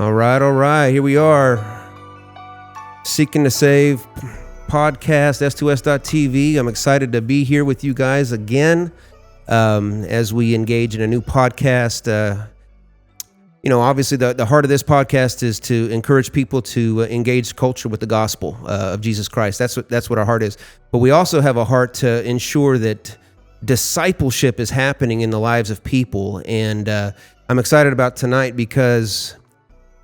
All right. Here we are. Seeking to Save podcast, s2s.tv. I'm excited to be here with you guys again as we engage in a new podcast. Obviously the heart of this podcast is to encourage people to engage culture with the gospel of Jesus Christ. That's what our heart is. But we also have a heart to ensure that discipleship is happening in the lives of people. And I'm excited about tonight because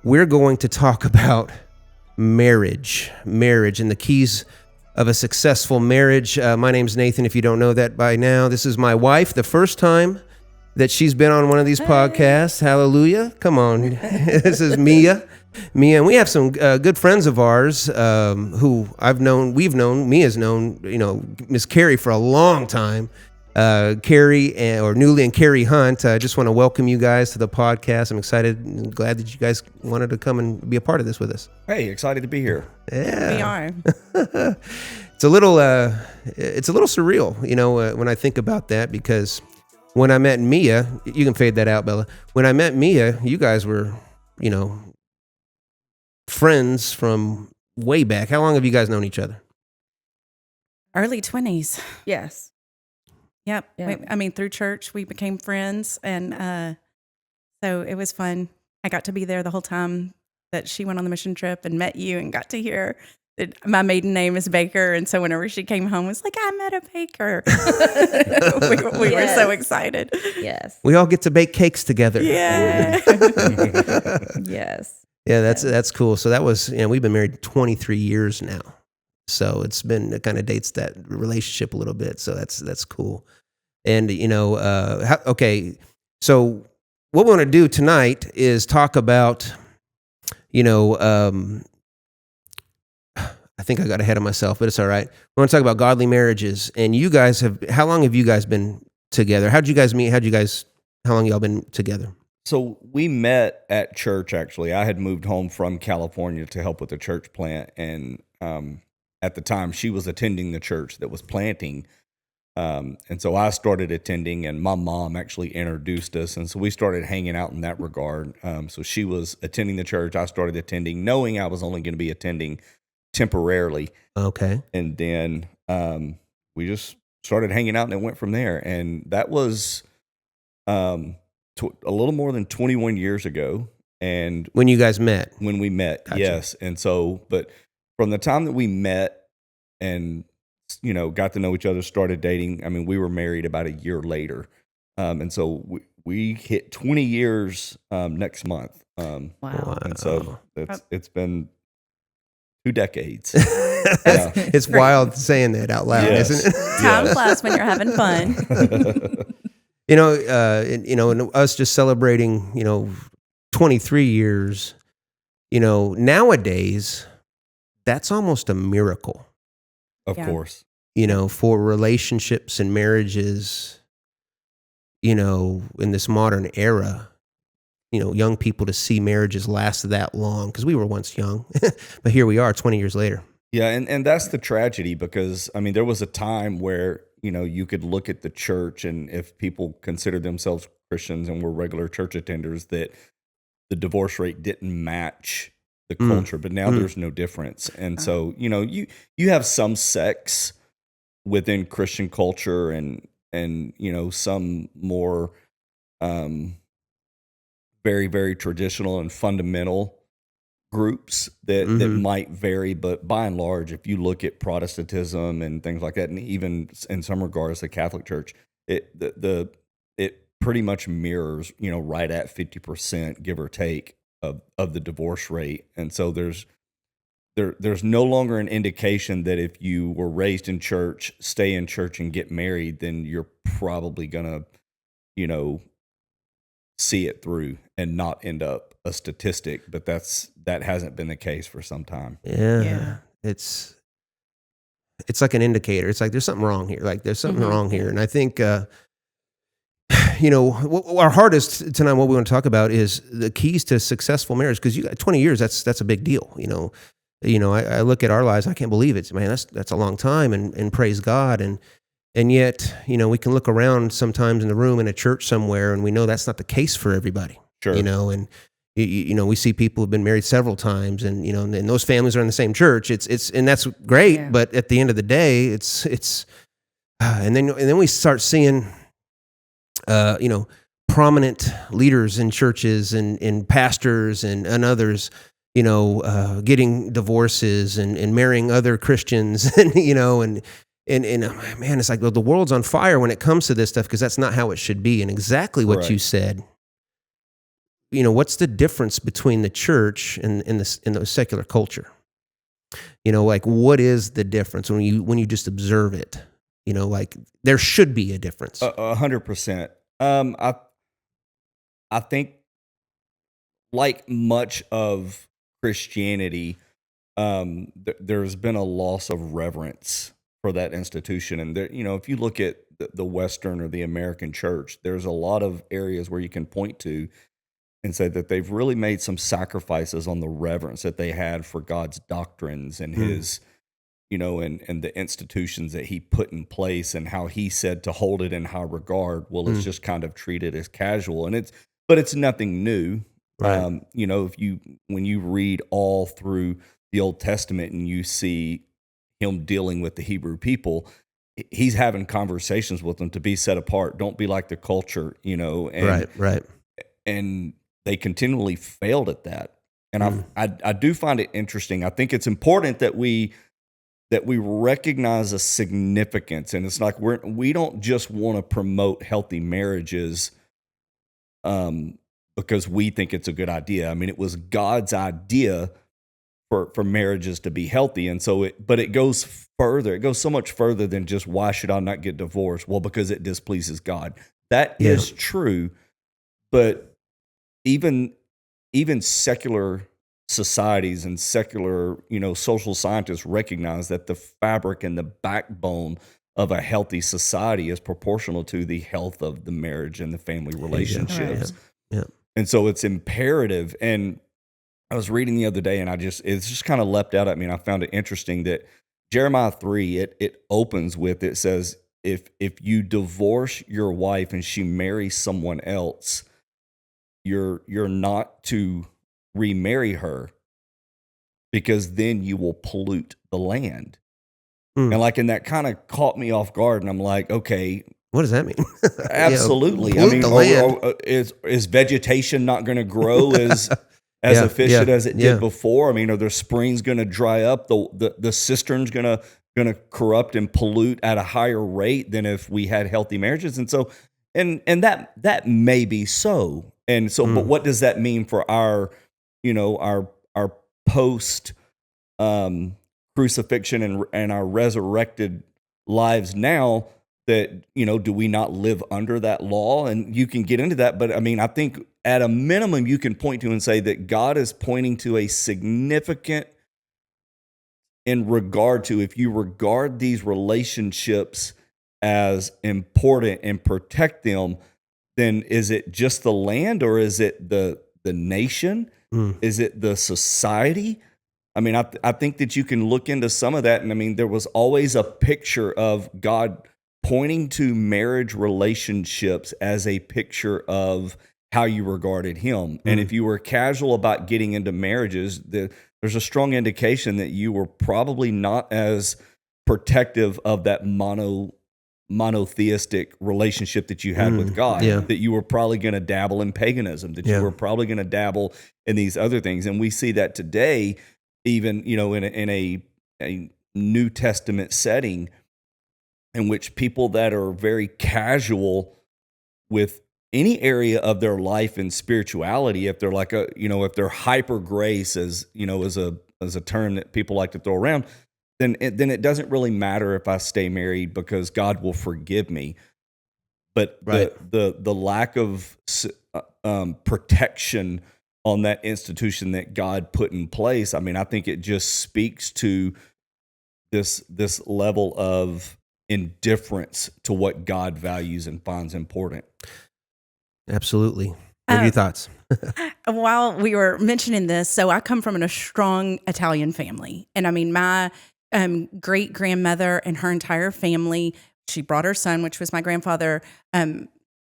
we're going to talk about marriage and the keys of a successful marriage. My name's Nathan, if you don't know that by now. This is my wife, the first time that she's been on one of these podcasts. Hallelujah. Come on. This is Mia, and we have some good friends of ours who Mia's known, Miss Carrie for a long time. Carrie or Newly and Carrie Hunt. I just want to welcome you guys to the podcast. I'm excited and glad that you guys wanted to come and be a part of this with us. Hey, excited to be here. Yeah, we are. It's a little surreal, when I think about that, because when I met Mia, you can fade that out, Bella. When I met Mia, you guys were, friends from way back. How long have you guys known each other? Early 20s. Yes. Yep. Yeah. Through church, we became friends. And so it was fun. I got to be there the whole time that she went on the mission trip and met you and got to hear that my maiden name is Baker. And so whenever she came home, it was like, I met a baker. we were so excited. Yes. We all get to bake cakes together. Yeah. Yes. Yeah, that's cool. So that was, we've been married 23 years now. So it kind of dates that relationship a little bit. So that's cool. And, okay. So what we want to do tonight is talk about, I think I got ahead of myself, but it's all right. We want to talk about godly marriages. And you guys how long have you guys been together? How'd you guys meet? How long y'all been together? So we met at church, actually. I had moved home from California to help with the church plant. And at the time, she was attending the church that was planting. And so I started attending, and my mom actually introduced us. And so we started hanging out in that regard. So she was attending the church. I started attending, knowing I was only going to be attending temporarily. Okay. And then we just started hanging out, and it went from there. And that was a little more than 21 years ago. And when you guys met? When we met, Gotcha. Yes. And so, but from the time that we met and, got to know each other, started dating, we were married about a year later. And so we hit 20 years next month. Wow. And so it's been 2 decades. It's wild saying that out loud, Yes. isn't it? Time flies when you're having fun. And us just celebrating, 23 years, nowadays, that's almost a miracle. Of course. For relationships and marriages, in this modern era, young people to see marriages last that long, because we were once young, but here we are 20 years later. Yeah, and that's the tragedy, because, there was a time where, you could look at the church, and if people considered themselves Christians and were regular church attenders, that the divorce rate didn't match the culture, but now there's no difference. And so, you have some sects within Christian culture and some more very, very traditional and fundamental groups that might vary, but by and large, if you look at Protestantism and things like that, and even in some regards the Catholic Church, it pretty much mirrors, right at 50%, give or take, of the divorce rate. And so there's no longer an indication that if you were raised in church, stay in church, and get married, then you're probably gonna, see it through and not end up a statistic. But that hasn't been the case for some time. Yeah. It's like an indicator. It's like there's something wrong here. And I think our heart is tonight. What we want to talk about is the keys to successful marriage, because you got 20 years. That's a big deal. I look at our lives. I can't believe it. Man, that's a long time. And praise God. And yet, we can look around sometimes in the room in a church somewhere, and we know that's not the case for everybody. Sure. And we see people who've been married several times, and and those families are in the same church. It's and that's great, Yeah. but at the end of the day, it's and then we start seeing, prominent leaders in churches and pastors and others, getting divorces and marrying other Christians, and man, it's like the world's on fire when it comes to this stuff, because that's not how it should be. And exactly what Right. you said. What's the difference between the church and the secular culture? Like, what is the difference when you just observe it? Like, there should be a difference. 100%. I think, like much of Christianity, there's been a loss of reverence for that institution. And there, if you look at the Western or the American church, there's a lot of areas where you can point to and say that they've really made some sacrifices on the reverence that they had for God's doctrines and his, and the institutions that he put in place, and how he said to hold it in high regard. Well, it's just kind of treated as casual, but it's nothing new. Right. When you read all through the Old Testament and you see him dealing with the Hebrew people, he's having conversations with them to be set apart. Don't be like the culture, and, right. And they continually failed at that. And I do find it interesting. I think it's important that we recognize a significance, and it's like we don't just want to promote healthy marriages because we think it's a good idea. I mean, it was God's idea for marriages to be healthy, and so but it goes further. It goes so much further than just, why should I not get divorced? Well, because it displeases God. That is true, but even secular societies and secular, social scientists recognize that the fabric and the backbone of a healthy society is proportional to the health of the marriage and the family relationships. Yeah. And so it's imperative. And I was reading the other day, and it's just kind of leapt out at me, and I found it interesting that Jeremiah 3, it opens with, it says, if you divorce your wife and she marries someone else, you're not to remarry her, because then you will pollute the land. And and that kind of caught me off guard, and I'm like, okay, what does that mean? absolutely. Pollute the land. Is vegetation not going to grow as efficient as it did before? I mean, are there springs going to dry up? The cistern's going to corrupt and pollute at a higher rate than if we had healthy marriages? And so, and that may be so. And so, but what does that mean for our post crucifixion and our resurrected lives now? That, do we not live under that law? And you can get into that, but I mean, I think at a minimum you can point to and say that God is pointing to a significant, in regard to, if you regard these relationships as important and protect them, then is it just the land, or is it the nation? Is it the society? I mean, I think that you can look into some of that. And I mean, there was always a picture of God pointing to marriage relationships as a picture of how you regarded him. And if you were casual about getting into marriages, there's a strong indication that you were probably not as protective of that monotheistic relationship that you had with God, that you were probably going to dabble in paganism, that you were probably going to dabble in these other things. And we see that today, even, in a New Testament setting, in which people that are very casual with any area of their life and spirituality, if they're like if they're hyper grace, as a term that people like to throw around, then it doesn't really matter if I stay married, because God will forgive me. But the lack of protection on that institution that God put in place, I mean, I think it just speaks to this level of indifference to what God values and finds important. Absolutely. What are your thoughts? While we were mentioning this, so I come from a strong Italian family. And I mean, my great grandmother and her entire family, she brought her son, which was my grandfather,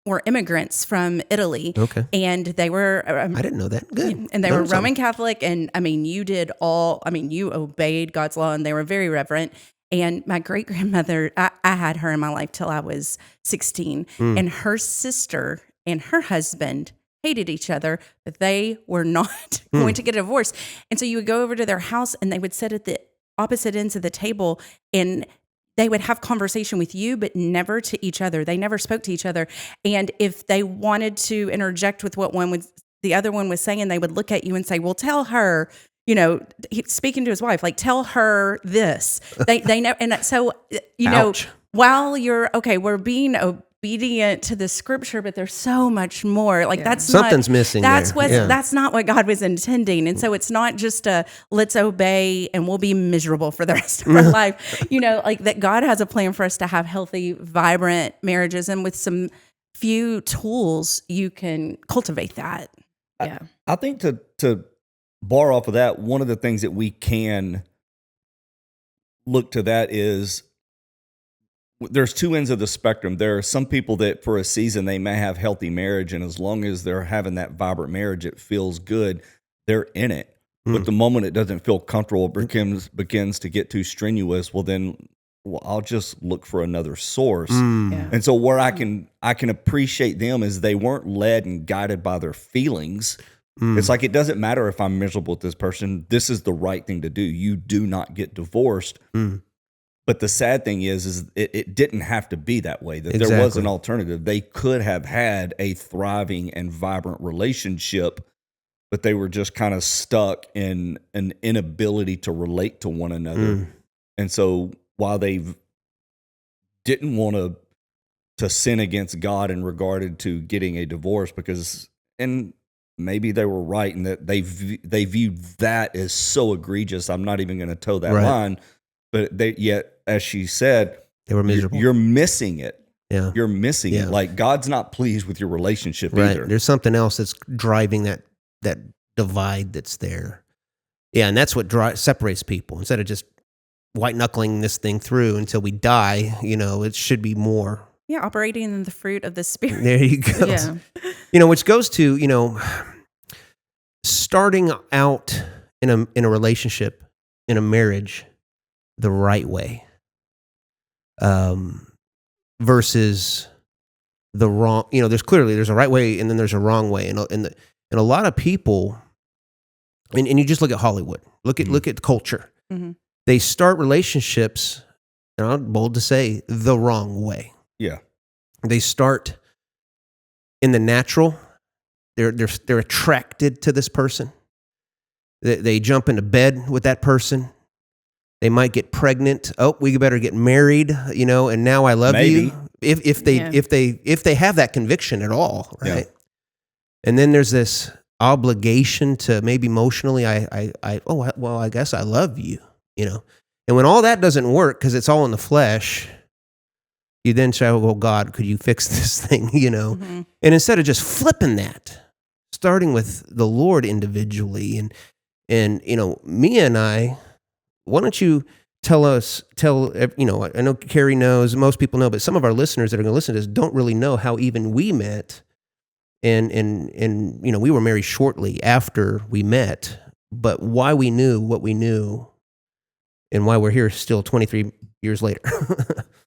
were immigrants from Italy. Okay. And they were, I didn't know that. Good. and they were Learned something. Roman Catholic. And I mean, you obeyed God's law, and they were very reverent. And my great grandmother, I had her in my life till I was 16. And her sister and her husband hated each other, but they were not going to get a divorce. And so you would go over to their house, and they would sit at the opposite ends of the table, and they would have conversation with you, but never to each other. They never spoke to each other. And if they wanted to interject with what the other one was saying, they would look at you and say, well, tell her, speaking to his wife, like, tell her this. They know. And so, Ouch. while we're being obedient to the scripture, but there's so much more. Like Something's missing. That's there. that's not what God was intending. And so it's not just let's obey and we'll be miserable for the rest of our life. Like that God has a plan for us to have healthy, vibrant marriages, and with some few tools you can cultivate that. Yeah. I think to bar off of that, one of the things that we can look to that is there's two ends of the spectrum. There are some people that for a season they may have healthy marriage, and as long as they're having that vibrant marriage, it feels good. They're in it. But the moment it doesn't feel comfortable, it begins to get too strenuous. I'll just look for another source. Yeah. And so where I can appreciate them is they weren't led and guided by their feelings. It's like, it doesn't matter if I'm miserable with this person. This is the right thing to do. You do not get divorced. But the sad thing is it didn't have to be that way, that there was an alternative. They could have had a thriving and vibrant relationship, but they were just kind of stuck in an inability to relate to one another. And so while they didn't want to sin against God in regard to getting a divorce, and maybe they were right in that they viewed that as so egregious, I'm not even going to toe that line. But yet, as she said, they were miserable. You're missing it. Yeah. You're missing it. Like, God's not pleased with your relationship either. There's something else that's driving that divide that's there. Yeah, and that's what separates people. Instead of just white knuckling this thing through until we die, it should be more. Yeah, operating in the fruit of the Spirit. There you go. Yeah. Which goes to, starting out in a relationship, in a marriage, the right way, versus the wrong. There's a right way, and then there's a wrong way, and a lot of people, and you just look at Hollywood, look at culture. They start relationships, and I'm bold to say, the wrong way. Yeah, they start in the natural. They're attracted to this person. They jump into bed with that person. They might get pregnant. Oh, we better get married, and now I love you. If they have that conviction at all, right? Yeah. And then there's this obligation to maybe emotionally, I guess I love you, And when all that doesn't work because it's all in the flesh, you then say, "Oh God, could you fix this thing?" And instead of just flipping that, starting with the Lord individually, and me and I. Why don't you tell, I know Carrie knows, most people know, but some of our listeners that are going to listen to this don't really know how even we met. And we were married shortly after we met, but why we knew what we knew and why we're here still 23 years later.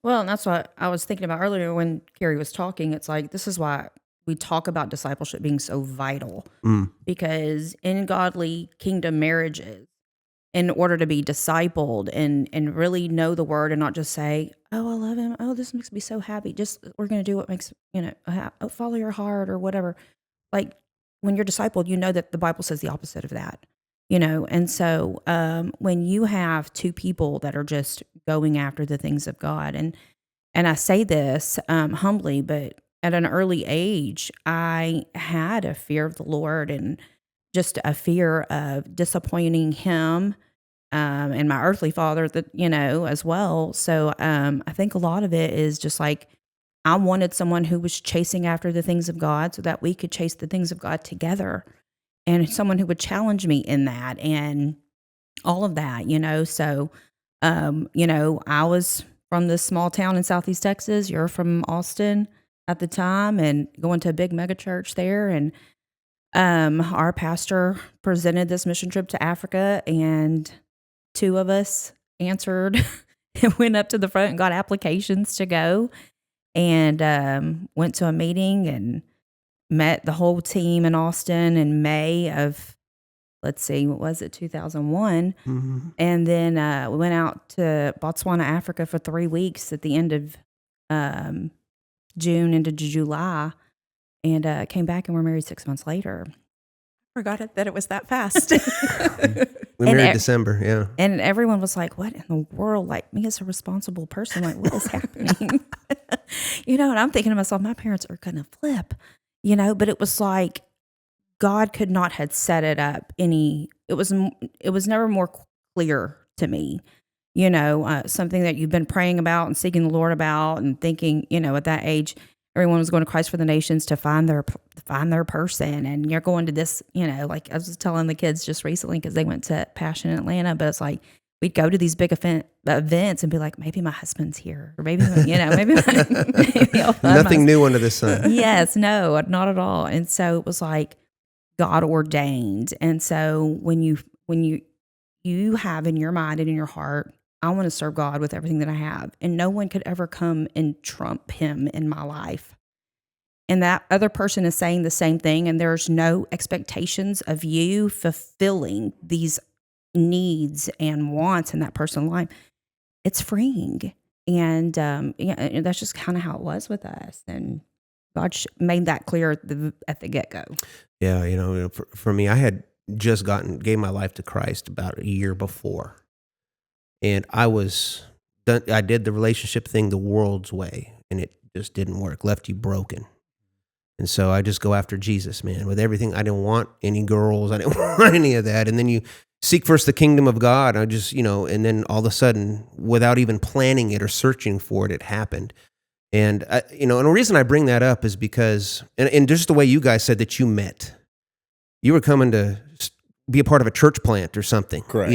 Well, and that's what I was thinking about earlier when Carrie was talking. It's like, this is why we talk about discipleship being so vital, because in godly kingdom marriages, in order to be discipled and really know the word and not just say, "Oh, I love him. Oh, this makes me so happy." Just, we're going to do what makes, follow your heart or whatever. Like, when you're discipled, you know that the Bible says the opposite of that, And so when you have two people that are just going after the things of God, and I say this humbly, but at an early age, I had a fear of the Lord and just a fear of disappointing him and my earthly father, as well. So I think a lot of it is just like, I wanted someone who was chasing after the things of God so that we could chase the things of God together, and someone who would challenge me in that and all of that, So, I was from this small town in Southeast Texas. You're from Austin. at the time and going to a big mega church there. And our pastor presented this mission trip to Africa, and 2 of us answered and went up to the front and got applications to go, and went to a meeting and met the whole team in Austin in May of, let's see, what was it, 2001? Mm-hmm. And then we went out to Botswana, Africa for 3 weeks at the end of June into July, and came back and we're married 6 months later. Forgot that it was that fast. We married December, yeah. And everyone was like, what in the world? Like, me as a responsible person, like, what is happening? And I'm thinking to myself, my parents are going to flip, but it was like God could not have set it up it was never more clear to me, something that you've been praying about and seeking the Lord about and thinking, at that age, everyone was going to Christ for the Nations to find their person. And you're going to this, like I was telling the kids just recently, because they went to Passion in Atlanta, but it's like, we'd go to these big events and be like, maybe my husband's here, or maybe, maybe Nothing new under the sun. Yes, no, not at all. And so it was like God ordained. And so when you have in your mind and in your heart, I want to serve God with everything that I have, and no one could ever come and trump him in my life. And that other person is saying the same thing, and there's no expectations of you fulfilling these needs and wants in that person's life. It's freeing. And that's just kind of how it was with us. And God made that clear at the get-go. Yeah, for me, I had just gave my life to Christ about a year before. And I did the relationship thing the world's way, and it just didn't work, left you broken. And so I just go after Jesus, man, with everything. I didn't want any girls. I didn't want any of that. And then you seek first the kingdom of God. I just, and then all of a sudden, without even planning it or searching for it, it happened. And, and the reason I bring that up is because, and just the way you guys said that you met, you were coming to be a part of a church plant or something. Correct.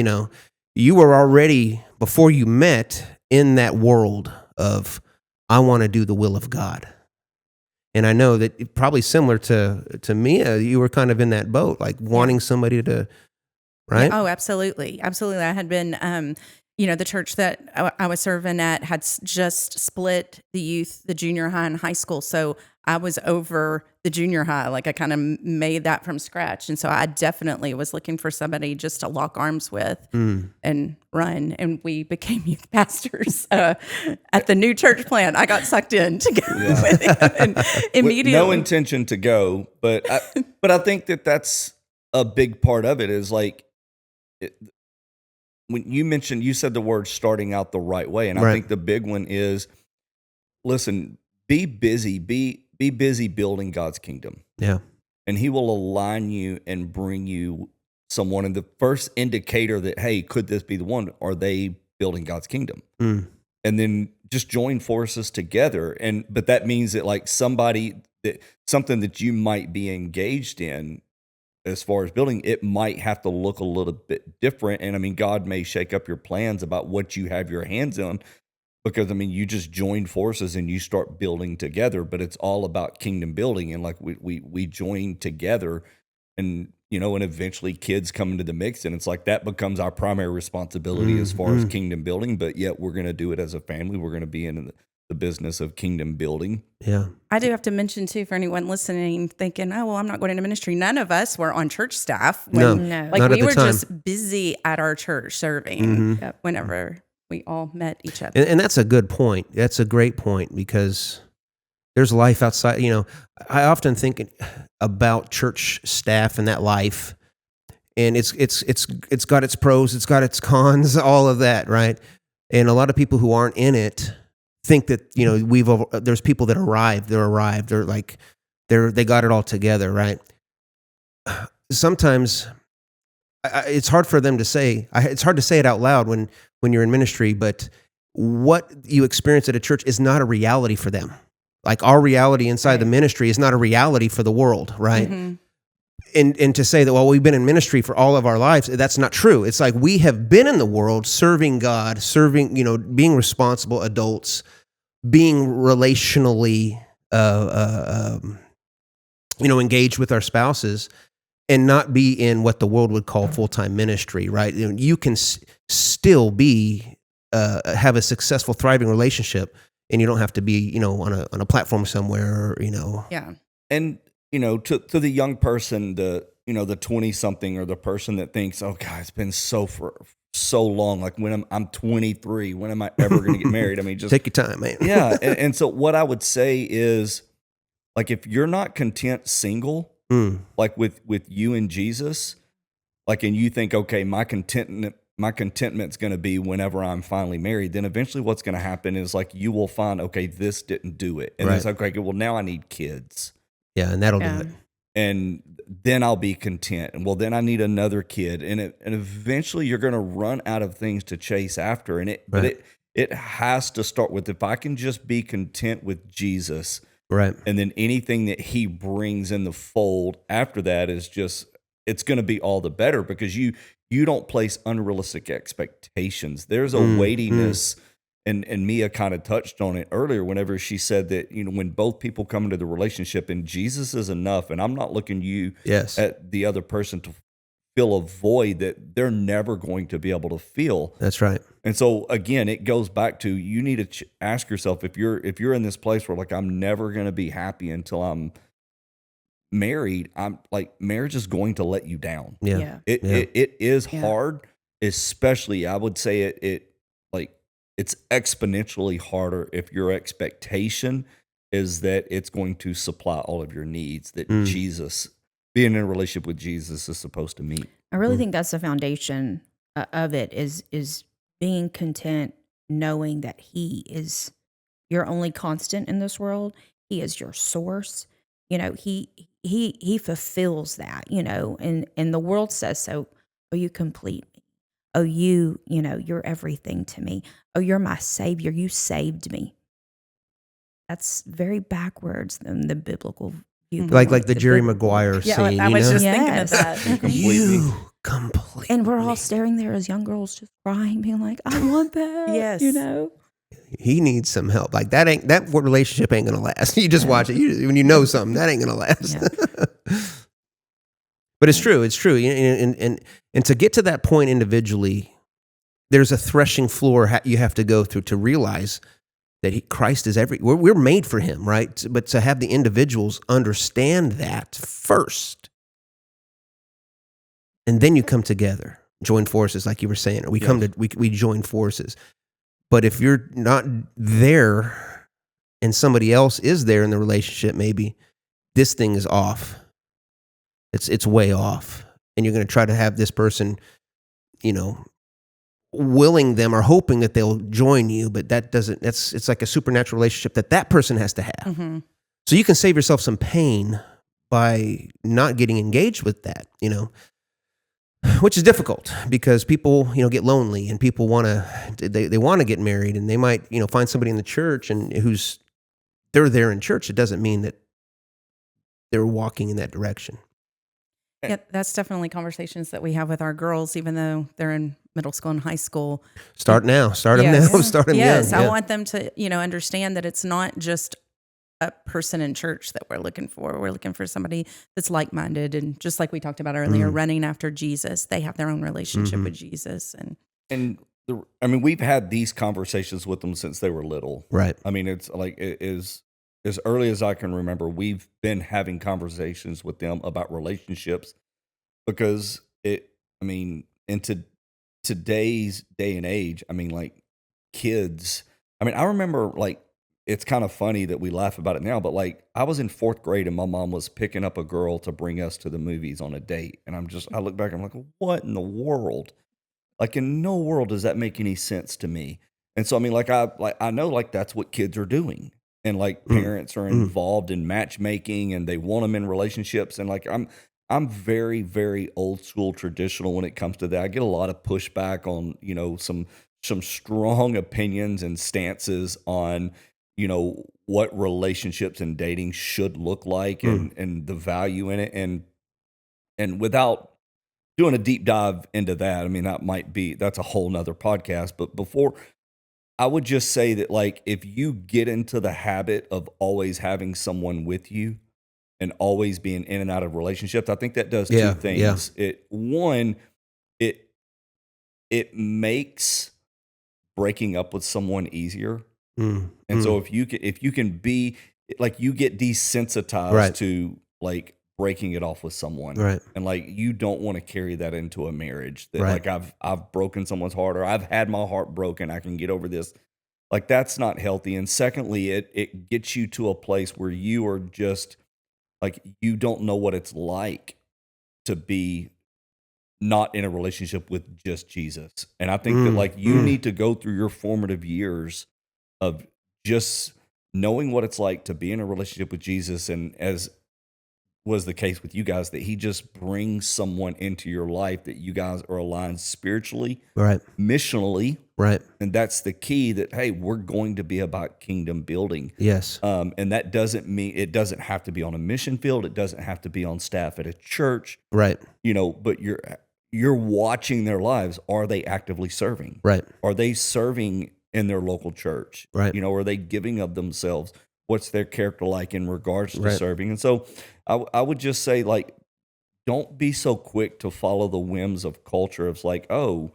You were already, before you met, in that world of, I want to do the will of God. And I know that probably similar to Mia, you were kind of in that boat, like wanting somebody to, right? Yeah, oh, absolutely. Absolutely. I had been, the church that I was serving at had just split the youth, the junior high and high school. So I was over the junior high. Like I kind of made that from scratch. And so I definitely was looking for somebody just to lock arms with and run. And we became youth pastors at the new church plant. I got sucked in to go with him and immediately. With no intention to go, but I think that's a big part of it is like, when you said the word starting out the right way. And I think the big one is, listen, be busy building God's kingdom. Yeah. And he will align you and bring you someone. And the first indicator that, hey, could this be the one? Are they building God's kingdom? And then just join forces together. But that means that like something that you might be engaged in, as far as building, it might have to look a little bit different. And I mean, God may shake up your plans about what you have your hands on, because I mean, you just join forces and you start building together, but it's all about kingdom building. And like we join together, and and eventually kids come into the mix, and it's like that becomes our primary responsibility as far as kingdom building. But yet we're going to do it as a family. We're going to be in the business of kingdom building. Yeah. I do have to mention too, for anyone listening thinking, oh, well, I'm not going into ministry. None of us were on church staff. No. Like Not we at the were time. just busy at our church serving whenever we all met each other. And that's a good point. That's a great point, because there's life outside. I often think about church staff and that life, and it's got its pros, it's got its cons, all of that, right? And a lot of people who aren't in it think that there's people that arrived. They're like they got it all together, right? Sometimes it's hard for them to say. It's hard to say it out loud when you're in ministry. But what you experience at a church is not a reality for them. Like our reality inside the ministry is not a reality for the world, right? Mm-hmm. And to say that, well, we've been in ministry for all of our lives, that's not true. It's like we have been in the world serving God, being responsible adults, being relationally engage with our spouses and not be in what the world would call full-time ministry, right? You can still be have a successful, thriving relationship, and you don't have to be, on a platform somewhere, Yeah. And to the young person, the 20-something, or the person that thinks, oh God, it's been for so long. Like when I'm 23, when am I ever going to get married? I mean, just take your time, man. Yeah, and so what I would say is, like, if you're not content single, like with you and Jesus, like, and you think, okay, my contentment's going to be whenever I'm finally married, then eventually what's going to happen is, like, you will find, okay, this didn't do it, and it's like, okay, well, now I need kids. Yeah, and that'll do it. And then I'll be content. And well, then I need another kid. And eventually you're going to run out of things to chase after. But it has to start with, if I can just be content with Jesus, right? And then anything that he brings in the fold after that is just, it's going to be all the better, because you don't place unrealistic expectations. There's a weightiness. And Mia kind of touched on it earlier whenever she said that, when both people come into the relationship and Jesus is enough, and I'm not looking at the other person to fill a void that they're never going to be able to fill. That's right. And so again, it goes back to, you need to ask yourself, if you're in this place where, like, I'm never going to be happy until I'm married, I'm like, marriage is going to let you down. Yeah. It is hard, especially, I would say it's exponentially harder if your expectation is that it's going to supply all of your needs, that Jesus, being in a relationship with Jesus, is supposed to meet. I really think that's the foundation of it, is being content, knowing that he is your only constant in this world. He is your source. He fulfills that, and the world says, so, oh, you complete me. Oh, you're everything to me. Oh, you're my savior. You saved me. That's very backwards than the biblical viewpoint. Like the Jerry Maguire scene. Yeah, I was just thinking of that. You completely. And we're all staring there as young girls, just crying, being like, I want that. Yes. He needs some help. Like that relationship ain't gonna last. You just watch it. When you know something, that ain't gonna last. Yeah. But it's true. It's true. And to get to that point individually, there's a threshing floor you have to go through to realize that Christ is we're made for him, right? But to have the individuals understand that first, and then you come together, join forces, like you were saying. We join forces. But if you're not there and somebody else is there in the relationship, maybe this thing is off. It's way off. And you're going to try to have this person, willing them or hoping that they'll join you, but it's like a supernatural relationship that person has to have. Mm-hmm. So you can save yourself some pain by not getting engaged with that, which is difficult because people, get lonely, and people they want to get married, and they might, find somebody in the church and they're there in church. It doesn't mean that they're walking in that direction. Yeah, that's definitely conversations that we have with our girls, even though they're in middle school and high school. Start now. Start them now. Start them young. Yes, I want them to, understand that it's not just a person in church that we're looking for. We're looking for somebody that's like-minded, and just like we talked about earlier, running after Jesus. They have their own relationship with Jesus, and we've had these conversations with them since they were little. Right. I mean, it's like it is. As early as I can remember, we've been having conversations with them about relationships, because in today's day and age, kids, I remember, it's kind of funny that we laugh about it now, but I was in 4th grade and my mom was picking up a girl to bring us to the movies on a date. And I look back and I'm like, what in the world? In no world does that make any sense to me. And so, I know that's what kids are doing. And parents are involved in matchmaking, and they want them in relationships. And I'm very, very old school traditional when it comes to that. I get a lot of pushback on, some strong opinions and stances on, what relationships and dating should look like, and the value in it. And without doing a deep dive into that, that's a whole nother podcast. But before, I would just say that, like, if you get into the habit of always having someone with you and always being in and out of relationships, I think that does two Yeah, things. It it makes breaking up with someone easier. And so if you can be like, you get desensitized Right. to like breaking it off with someone, Right. and like you don't want to carry that into a marriage. That Right. like I've broken someone's heart, or I've had my heart broken. I can get over this. Like, that's not healthy. And secondly, it gets you to a place where you are just like, you don't know what it's like to be not in a relationship with just Jesus. And I think that like you need to go through your formative years of just knowing what it's like to be in a relationship with Jesus, and as was the case with you guys, that he just brings someone into your life that you guys are aligned spiritually, Right. missionally, Right. and that's the key. That, hey, we're going to be about kingdom building. Yes. And that doesn't mean it doesn't have to be on a mission field. It doesn't have to be on staff at a church. Right. But you're watching their lives. Are they actively serving? Right. Are they serving in their local church? Right. Are they giving of themselves? What's their character like in regards to Right. serving? And so I would just say, like, don't be so quick to follow the whims of culture. It's like, oh,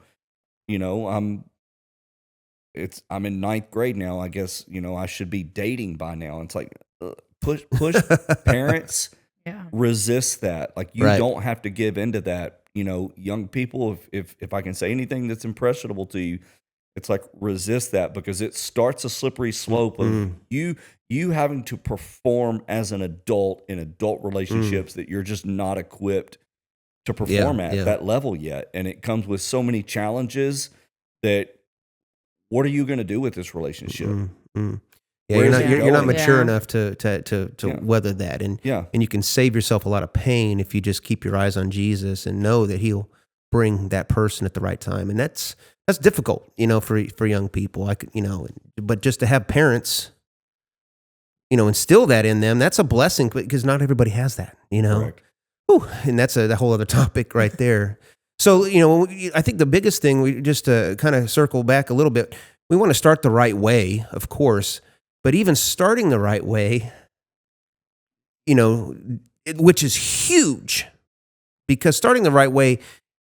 I'm in ninth grade now. I guess, I should be dating by now. It's like, push parents, Yeah. resist that. Like, you Right. don't have to give into that. Young people, if I can say anything that's impressionable to you, it's like, resist that, because it starts a slippery slope of you having to perform as an adult in adult relationships that you're just not equipped to perform at that level yet. And it comes with so many challenges that, what are you going to do with this relationship? Yeah, Where's it you're not going? mature Yeah. enough to Yeah. weather that, and Yeah. you can save yourself a lot of pain if you just keep your eyes on Jesus and know that He'll bring that person at the right time, and that's difficult, for young people. But just to have parents, instill that in them, that's a blessing, because not everybody has that, Correct. Whew, and that's a whole other topic right there. So, I think the biggest thing, we just to kind of circle back a little bit, we want to start the right way, of course, but even starting the right way, which is huge, because starting the right way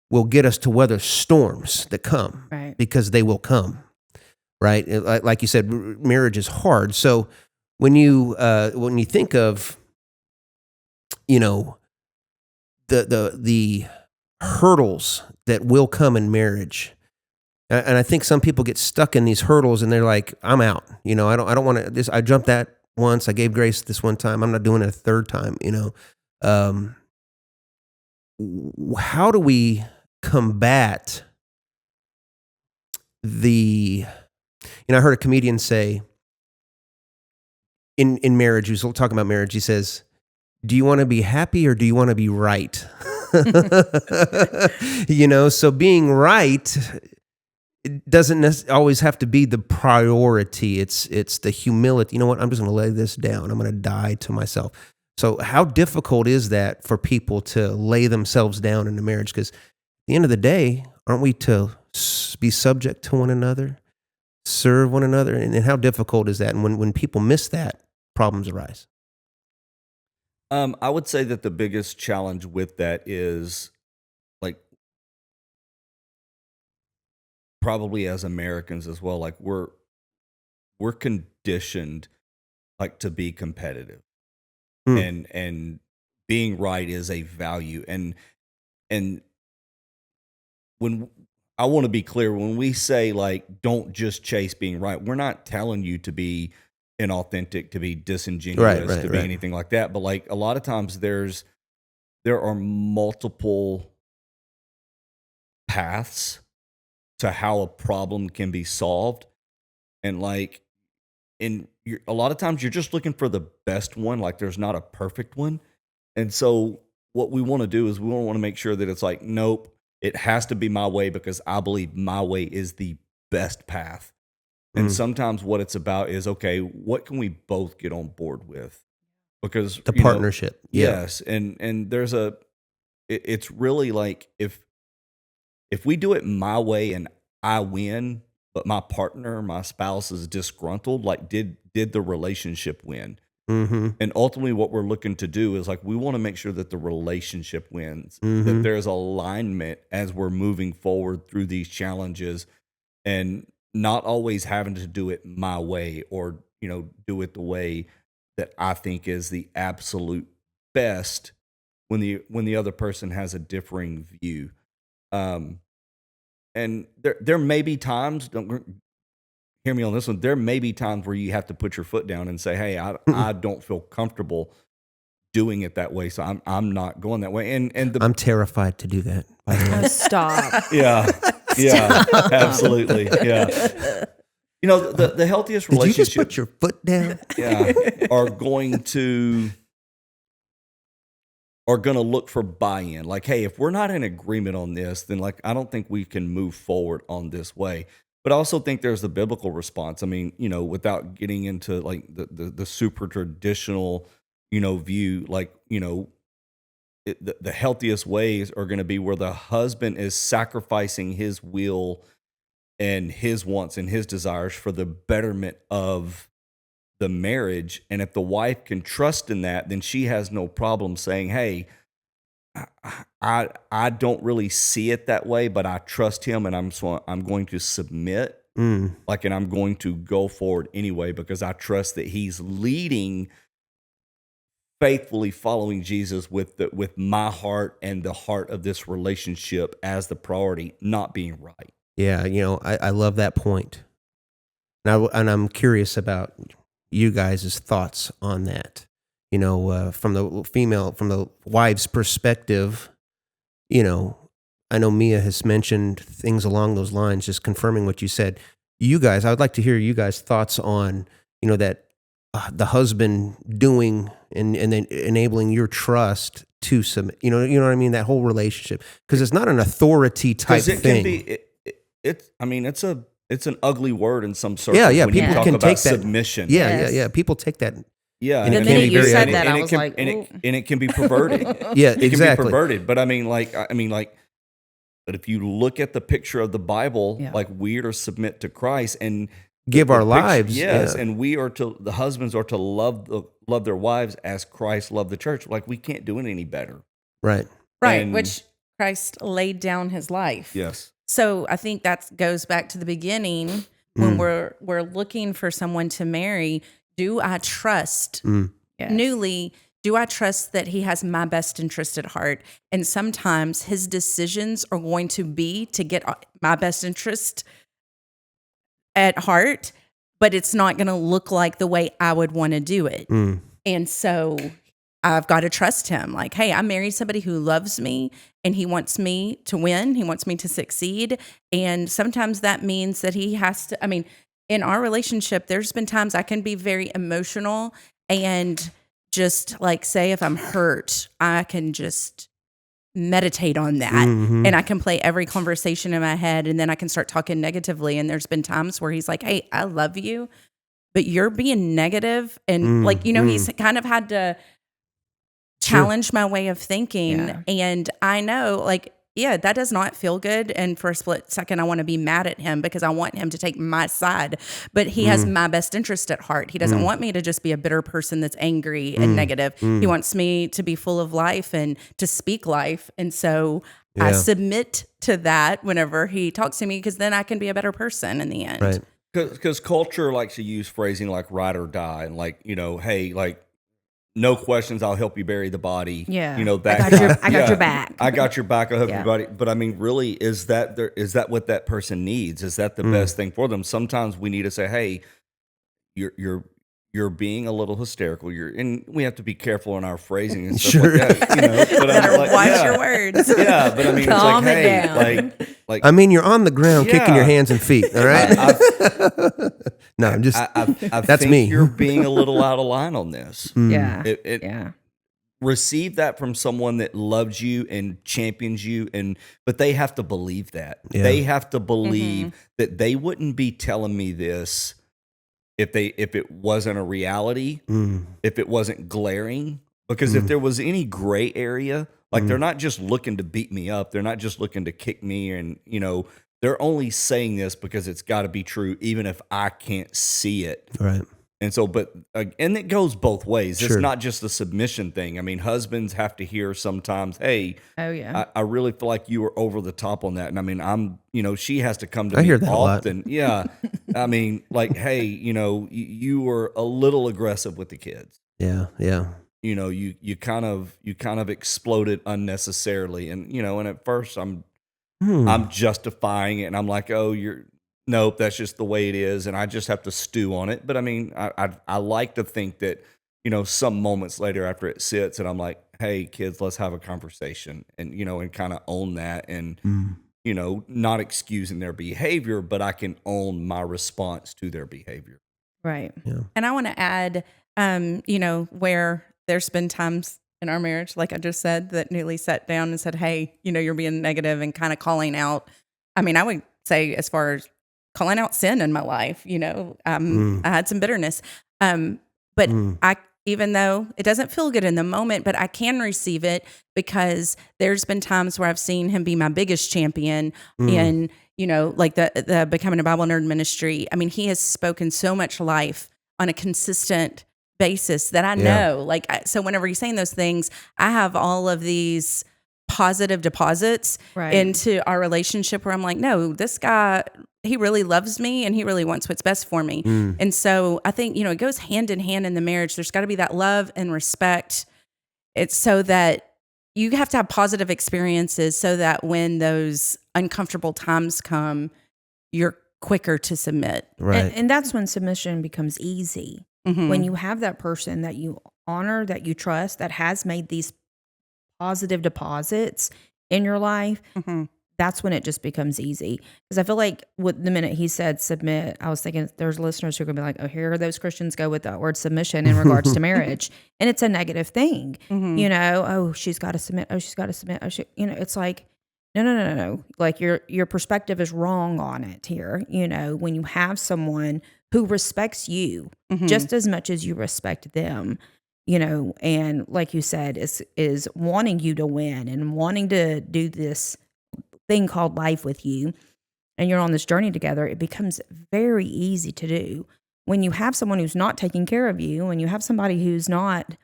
will get us to weather storms that come, Right. because they will come, right? Like you said, marriage is hard. So when you think of, the hurdles that will come in marriage, and I think some people get stuck in these hurdles and they're like, I'm out. I don't want to. This, I jumped that once. I gave grace this one time. I'm not doing it a third time. How do we combat the? I heard a comedian say in marriage. He was talking about marriage. He says, "Do you want to be happy or do you want to be right?" So being right, it doesn't always have to be the priority. It's the humility. You know what? I'm just going to lay this down. I'm going to die to myself. So how difficult is that for people to lay themselves down in a marriage? Because at the end of the day, aren't we to be subject to one another, serve one another? And how difficult is that? And when people miss that, problems arise. I would say that the biggest challenge with that is, like, probably as Americans as well, like, we're conditioned, like, to be competitive, and being right is a value. And when I want to be clear, when we say, like, don't just chase being right, we're not telling you to be inauthentic, to be disingenuous, to be anything like that. But, like, a lot of times there are multiple paths to how a problem can be solved. And, like, a lot of times you're just looking for the best one. Like, there's not a perfect one. And so what we want to do is we want to make sure that it's like, nope, it has to be my way, because I believe my way is the best path. And sometimes what it's about is, okay, what can we both get on board with? Because The partnership. Yes. And there's it's really like, if we do it my way and I win, but my partner, my spouse is disgruntled. Like, did the relationship win? Mm-hmm. And ultimately, what we're looking to do is like we want to make sure that the relationship wins, Mm-hmm. that there's alignment as we're moving forward through these challenges, and not always having to do it my way or do it the way that I think is the absolute best when the other person has a differing view. And there may be times, don't hear me on this one, there may be times where you have to put your foot down and say, hey, I don't feel comfortable doing it that way, so I'm not going that way. And I'm terrified to do that, by the way. Oh, stop. yeah, absolutely, yeah. The healthiest Did you relationships, just put your foot down? are going to look for buy-in. Like, hey, if we're not in agreement on this, then like I don't think we can move forward on this way. But I also think there's the biblical response. I mean, without getting into like the super traditional, view, like, the healthiest ways are going to be where the husband is sacrificing his will and his wants and his desires for the betterment of the marriage. And if the wife can trust in that, then she has no problem saying, hey, I don't really see it that way, but I trust him, and I'm going to submit, and I'm going to go forward anyway because I trust that he's leading, faithfully following Jesus with my heart and the heart of this relationship as the priority, not being right. Yeah, I love that point. Now, and I'm curious about you guys' thoughts on that. From the wife's perspective, I know Mia has mentioned things along those lines, just confirming what you said. You guys, I would like to hear you guys' thoughts on, that the husband doing and then enabling your trust to submit. You know what I mean? That whole relationship, because it's not an authority type thing. Can be. It's an ugly word in some circles. Yeah. When People you talk can about take that submission. Yeah. People take that. Yeah, And The it can minute be you very said ugly. that, I it was can, like, and ooh. it can be perverted. Yeah, It exactly. can be perverted. But I mean, but if you look at the picture of the Bible, Yeah. like we are to submit to Christ and Give our lives. Yes, Yeah. and the husbands are to love their wives as Christ loved the church. Like we can't do it any better. Right. Right, And- which Christ laid down his life. Yes. So I think that goes back to the beginning when we're looking for someone to marry. Do I trust Yes. Newly? Do I trust that he has my best interest at heart? And sometimes his decisions are going to be to get my best interest at heart, but it's not going to look like the way I would want to do it. And so I've got to trust him. Like, hey, I married somebody who loves me and he wants me to win. He wants me to succeed. And sometimes that means that he has to, in our relationship, there's been times I can be very emotional and just like say if I'm hurt, I can just meditate on that and I can play every conversation in my head and then I can start talking negatively. And there's been times where he's like, hey, I love you, but you're being negative. And he's kind of had to challenge my way of thinking. Yeah. And I know that does not feel good. And for a split second, I want to be mad at him because I want him to take my side. But he has my best interest at heart. He doesn't want me to just be a bitter person that's angry and negative. He wants me to be full of life and to speak life. And so I submit to that whenever he talks to me because then I can be a better person in the end. Right. Because culture likes to use phrasing like ride or die and hey, like, no questions, I'll help you bury the body. Yeah. That I got your back. I got your back, I'll help Yeah. your body. But really, is that what that person needs? Is that the best thing for them? Sometimes we need to say, hey, you're being a little hysterical. And we have to be careful in our phrasing and stuff like that. But Better watch your words. Yeah, but it's Calm like, it hey, down. like You're on the ground kicking your hands and feet. All right. No, I'm just. I That's think me. You're being a little out of line on this. Yeah. Yeah. Receive that from someone that loves you and champions you, but they have to believe that. Yeah. They have to believe that they wouldn't be telling me this if it wasn't a reality, if it wasn't glaring. Because if there was any gray area, like they're not just looking to beat me up, they're not just looking to kick me, and they're only saying this because it's got to be true, even if I can't see it. Right. And so, but, and it goes both ways. Sure. It's not just a submission thing. I mean, husbands have to hear sometimes, hey, Oh yeah. I really feel like you were over the top on that. And I mean, she has to come to I me hear that often. Yeah. I mean, like, hey, you were a little aggressive with the kids. Yeah. Yeah. You kind of exploded unnecessarily. And, and at first I'm justifying it and I'm like, oh, nope, that's just the way it is, and I just have to stew on it. But I mean, I like to think that, some moments later after it sits, and I'm like, hey, kids, let's have a conversation, and and kind of own that, and not excusing their behavior, but I can own my response to their behavior. Right. Yeah. And I want to add, where there's been times in our marriage, like I just said, that Newly sat down and said, hey, you're being negative and kind of calling out. I mean, I would say as far as calling out sin in my life, I had some bitterness. But even though it doesn't feel good in the moment, but I can receive it because there's been times where I've seen him be my biggest champion in, like the Becoming a Bible Nerd ministry. I mean, he has spoken so much life on a consistent basis that I know, so whenever he's saying those things, I have all of these positive deposits into our relationship where I'm like, no, this guy, he really loves me and he really wants what's best for me. And so I think, it goes hand in hand in the marriage. There's got to be that love and respect. It's so that you have to have positive experiences so that when those uncomfortable times come, you're quicker to submit. Right. And that's when submission becomes easy. When you have that person that you honor, that you trust, that has made these positive deposits in your life, that's when it just becomes easy. Because I feel like with the minute he said submit, I was thinking there's listeners who are going to be like, oh, here those Christians go with that word submission in regards to marriage. And it's a negative thing. Oh, she's got to submit. Oh, she's got to submit. Oh, it's like, no. Like your perspective is wrong on it here. When you have someone who respects you just as much as you respect them, and like you said, is wanting you to win and wanting to do this thing called life with you, and you're on this journey together, it becomes very easy to do. When you have someone who's not taking care of you, when you have somebody who's not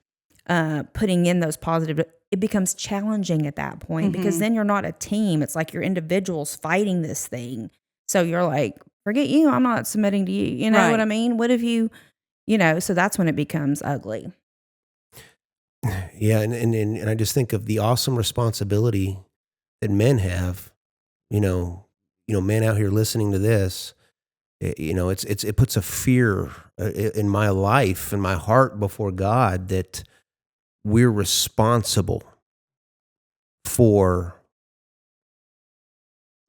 putting in those positive, it becomes challenging at that point because then you're not a team. It's like you're individuals fighting this thing. So you're like, forget you, I'm not submitting to you. You know what I mean? What if you, so that's when it becomes ugly. Yeah, and I just think of the awesome responsibility that men have. Men out here listening to this, it puts a fear in my life and my heart before God that we're responsible for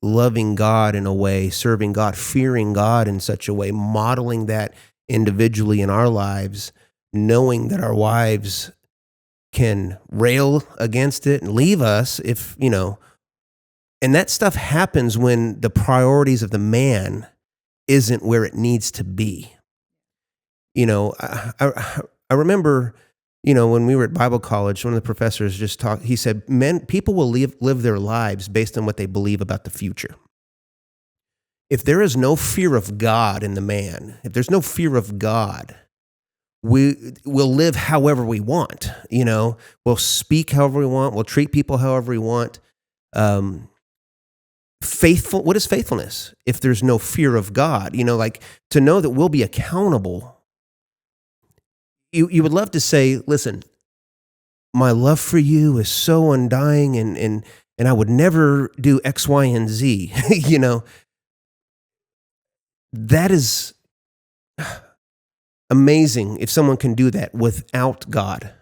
loving God in a way, serving God, fearing God in such a way, modeling that individually in our lives, knowing that our wives can rail against it and leave us if, and that stuff happens when the priorities of the man isn't where it needs to be. I remember, when we were at Bible college, one of the professors just talked, he said, people will live their lives based on what they believe about the future. If there is no fear of God in the man, if there's no fear of God, we'll live however we want, we'll speak however we want, we'll treat people however we want. What is faithfulness if there's no fear of God? Like to know that we'll be accountable. You would love to say, listen, my love for you is so undying and I would never do X, Y, and Z. That is amazing if someone can do that without God.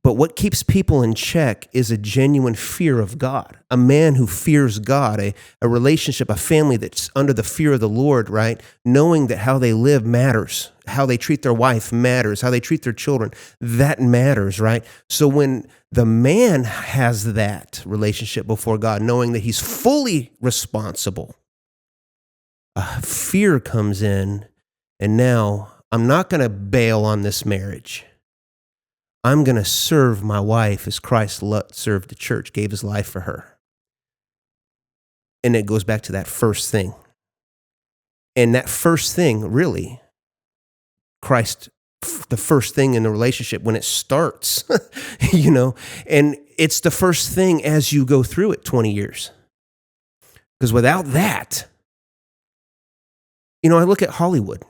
But what keeps people in check is a genuine fear of God. A man who fears God, a relationship, a family that's under the fear of the Lord, right? Knowing that how they live matters, how they treat their wife matters, how they treat their children, that matters, right? So when the man has that relationship before God, knowing that he's fully responsible, fear comes in, and now I'm not going to bail on this marriage. I'm going to serve my wife as Christ served the church, gave his life for her. And it goes back to that first thing. And that first thing, really, Christ, the first thing in the relationship when it starts, and it's the first thing as you go through it 20 years. Because without that, I look at Hollywood,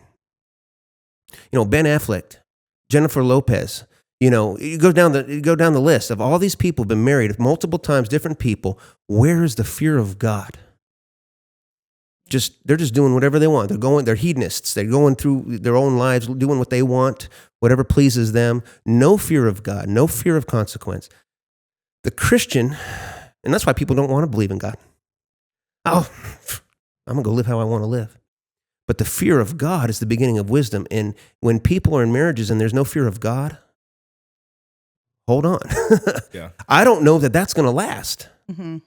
Ben Affleck, Jennifer Lopez, you go down the list of all these people who've been married multiple times, different people. Where is the fear of God? They're just doing whatever they want. They're hedonists. They're going through their own lives, doing what they want, whatever pleases them. No fear of God, no fear of consequence. The Christian, and that's why people don't want to believe in God. Oh, I'm going to go live how I want to live. But the fear of God is the beginning of wisdom. And when people are in marriages and there's no fear of God, hold on. Yeah. I don't know that that's going to last. Mm-hmm.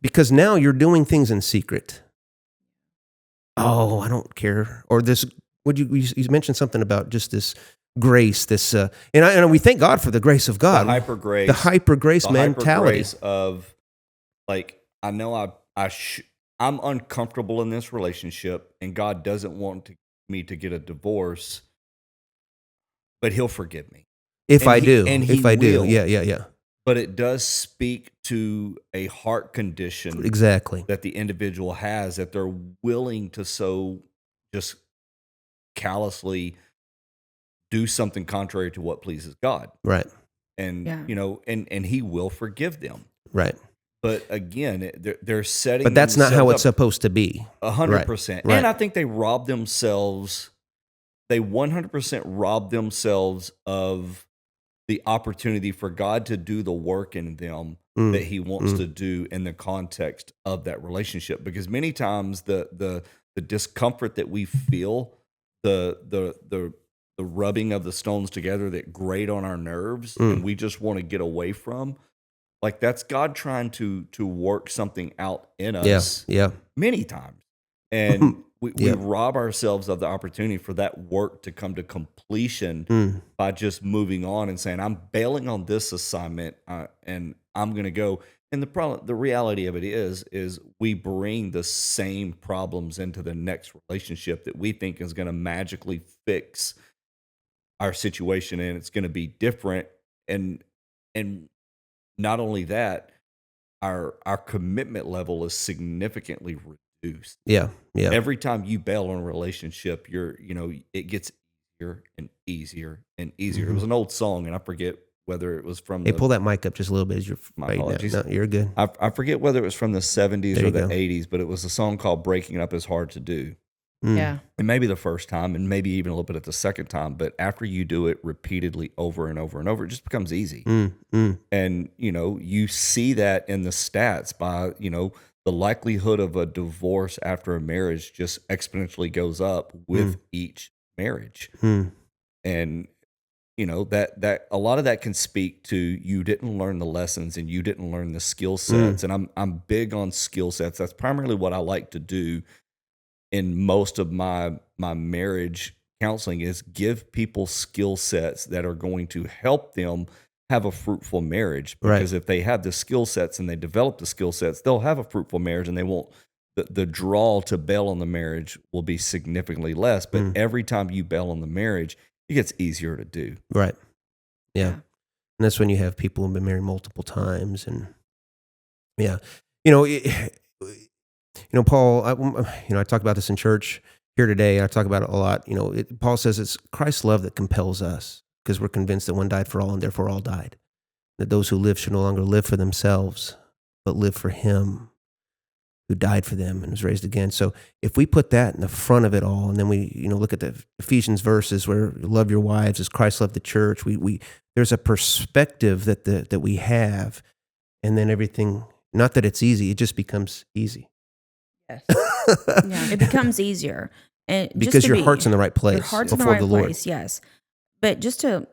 Because now you're doing things in secret. Oh, I don't care. Or this, you mentioned something about just this grace, and we thank God for the grace of God. The hyper grace. The hyper grace mentality. Hyper grace of, like, I know I'm uncomfortable in this relationship and God doesn't want me to get a divorce, but he'll forgive me. If I do. Yeah. But it does speak to a heart condition exactly that the individual has, that they're willing to so just callously do something contrary to what pleases God. Right. And, and he will forgive them. Right. But again, they're setting. But that's not how it's supposed to be. 100%. Right. And I think they rob themselves. They 100% rob themselves of the opportunity for God to do the work in them that he wants to do in the context of that relationship. Because many times the discomfort that we feel, the rubbing of the stones together that grate on our nerves and we just want to get away from, like, that's God trying to work something out in us many times. And we rob ourselves of the opportunity for that work to come to completion by just moving on and saying, I'm bailing on this assignment and I'm going to go. And the reality of it is we bring the same problems into the next relationship that we think is going to magically fix our situation, and it's going to be different. And not only that, our commitment level is significantly reduced. Yeah. Every time you bail on a relationship, it gets easier and easier and easier. It was an old song, and I forget whether it was from. Hey, pull that mic up just a little bit as you're. My apologies. No, you're good. I forget whether it was from the 70s or the 80s, but it was a song called "Breaking Up Is Hard to Do." Yeah. And maybe the first time, and maybe even a little bit at the second time, but after you do it repeatedly over and over and over, it just becomes easy. And, you see that in the stats by, the likelihood of a divorce after a marriage just exponentially goes up with each marriage. And, that a lot of that can speak to you didn't learn the lessons and you didn't learn the skill sets. And I'm big on skill sets. That's primarily what I like to do in most of my marriage counseling, is give people skill sets that are going to help them have a fruitful marriage. Because if they have the skill sets and they develop the skill sets, they'll have a fruitful marriage, and they won't. The draw to bail on the marriage will be significantly less. But every time you bail on the marriage, it gets easier to do. Right. Yeah. And that's when you have people who've been married multiple times, and Paul, I talk about this in church here today. I talk about it a lot. Paul says it's Christ's love that compels us, because we're convinced that one died for all and therefore all died. That those who live should no longer live for themselves, but live for him who died for them and was raised again. So if we put that in the front of it all, and then we, look at the Ephesians verses where love your wives as Christ loved the church, there's a perspective that we have, and then everything, not that it's easy, it just becomes easy. Yes. It becomes easier, and because your heart's in the right place. Your heart's before in the right the Lord. place, yes. But just to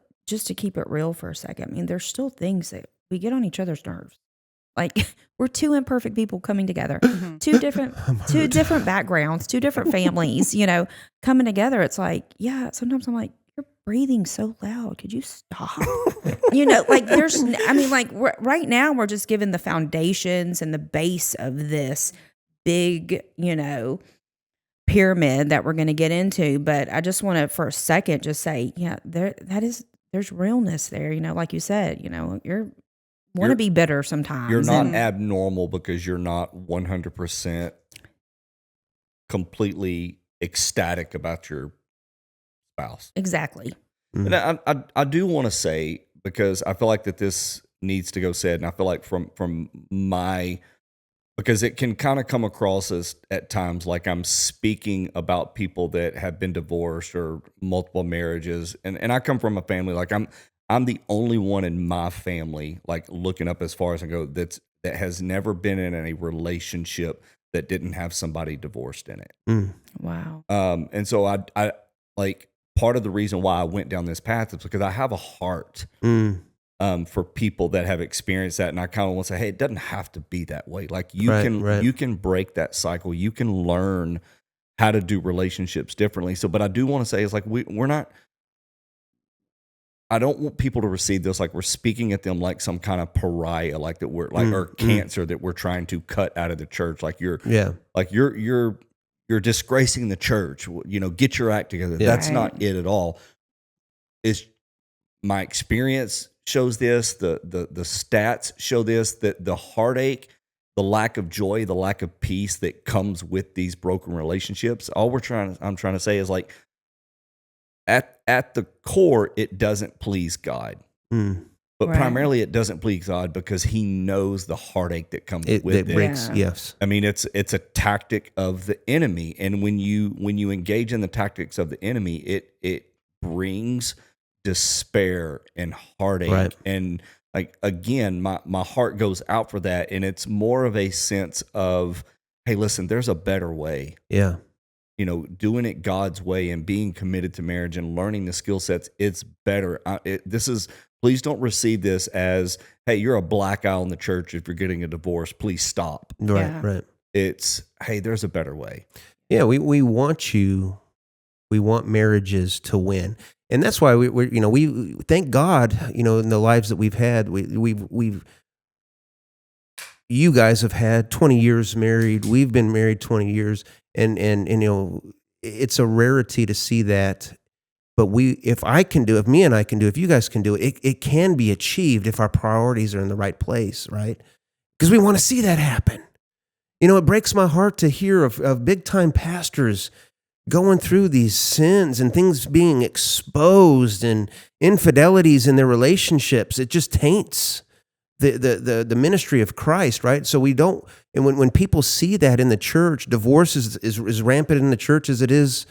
keep it real for a second, I mean, there's still things that we get on each other's nerves. Like, we're two imperfect people coming together, two different backgrounds, two different families, coming together. It's like, sometimes I'm like, you're breathing so loud. Could you stop? Right now we're just given the foundations and the base of this. big, pyramid that we're going to get into. But I just want to, for a second, just say, there's realness there. Like you said, you're want to be bitter sometimes. You're not abnormal because you're not 100% completely ecstatic about your spouse. Exactly. And I do want to say, because I feel like that this needs to go said, and I feel like from my, because it can kind of come across as at times like I'm speaking about people that have been divorced or multiple marriages, and I come from a family like I'm the only one in my family, like looking up as far as I go, that has never been in a relationship that didn't have somebody divorced in it. Wow. And so I like, part of the reason why I went down this path is because I have a heart for people that have experienced that, and I kind of want to say, hey, it doesn't have to be that way. Like you can break that cycle. You can learn how to do relationships differently. So, but I do want to say, it's like we're not. I don't want people to receive this like we're speaking at them like some kind of pariah, like that we're like or cancer that we're trying to cut out of the church. Like you're disgracing the church. Get your act together. Yeah. That's not it at all. It's my experience shows this. The stats show this, that the heartache, the lack of joy, the lack of peace that comes with these broken relationships. I'm trying to say is like, at the core, it doesn't please God. But primarily it doesn't please God because he knows the heartact that comes with it. Breaks, yes. I mean, it's a tactic of the enemy. And when you engage in the tactics of the enemy, it brings despair and heartache. Right. And like, again, my heart goes out for that. And it's more of a sense of, hey, listen, there's a better way. Yeah. Doing it God's way and being committed to marriage and learning the skill sets, it's better. Please don't receive this as, hey, you're a black eye on the church if you're getting a divorce. Please stop. Right. It's, hey, there's a better way. Yeah, we want marriages to win. And that's why we thank God, in the lives that we've had, you guys have had 20 years married. We've been married 20 years. And it's a rarity to see that. But if me and I can do, if you guys can do it, it can be achieved if our priorities are in the right place, right? Because we want to see that happen. It breaks my heart to hear of big time pastors going through these sins and things being exposed and infidelities in their relationships. It just taints the ministry of Christ, right? So we don't, and when people see that in the church, divorce is rampant in the church as it is,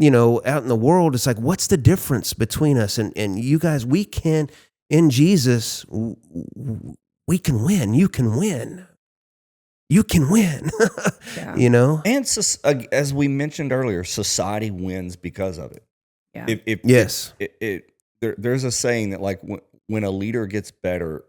out in the world. It's like, what's the difference between us and you guys? We can, in Jesus, we can win. You can win. You can win. Yeah. And as we mentioned earlier, society wins because of it. Yeah. Yes. There's a saying that like when a leader gets better,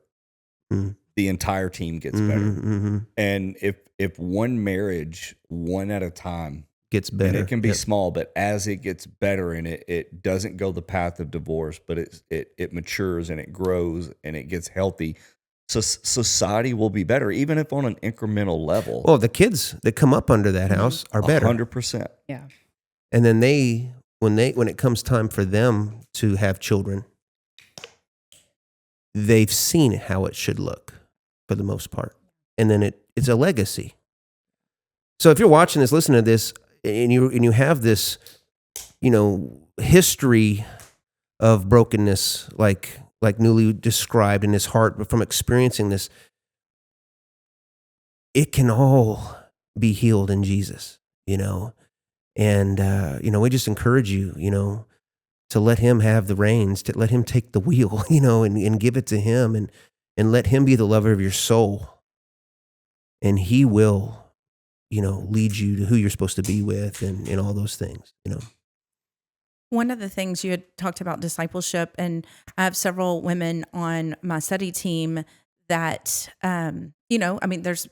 the entire team gets better. Mm-hmm. And if one marriage, one at a time, gets better, and it can be small, but as it gets better and it doesn't go the path of divorce, but it matures and it grows and it gets healthy. So society will be better, even if on an incremental level. Well, the kids that come up under that house are better. 100%. Yeah. And then when it comes time for them to have children, they've seen how it should look for the most part. And then it's a legacy. So if you're watching this, listening to this, and you have this, history of brokenness, like Newly described in his heart, from experiencing this, it can all be healed in Jesus, And, we just encourage you, to let him have the reins, to let him take the wheel, and give it to him and let him be the lover of your soul. And he will, lead you to who you're supposed to be with and all those things, One of the things you had talked about discipleship, and I have several women on my study team that, there's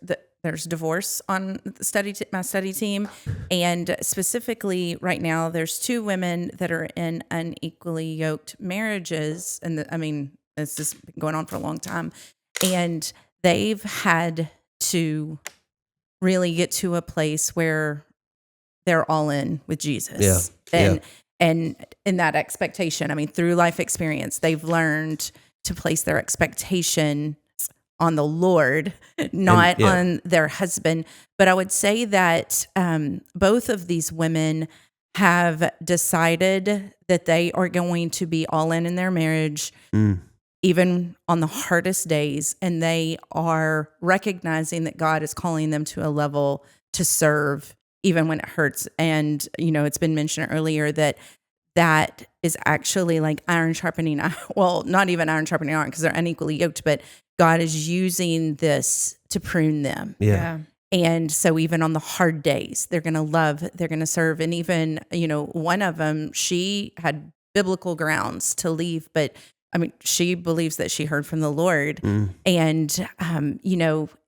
divorce on the my study team, and specifically right now, there's 2 women that are in unequally yoked marriages, and this has been going on for a long time, and they've had to really get to a place where they're all in with Jesus. Yeah. And in that expectation, I mean, through life experience, they've learned to place their expectation on the Lord, not on their husband. But I would say that both of these women have decided that they are going to be all in their marriage, even on the hardest days. And they are recognizing that God is calling them to a level to serve even when it hurts. And, it's been mentioned earlier that is actually like iron sharpening iron. Well, not even iron sharpening iron because they're unequally yoked, but God is using this to prune them. Yeah. And so even on the hard days, they're going to love, they're going to serve. And even, one of them, she had biblical grounds to leave, but I mean, she believes that she heard from the Lord. And,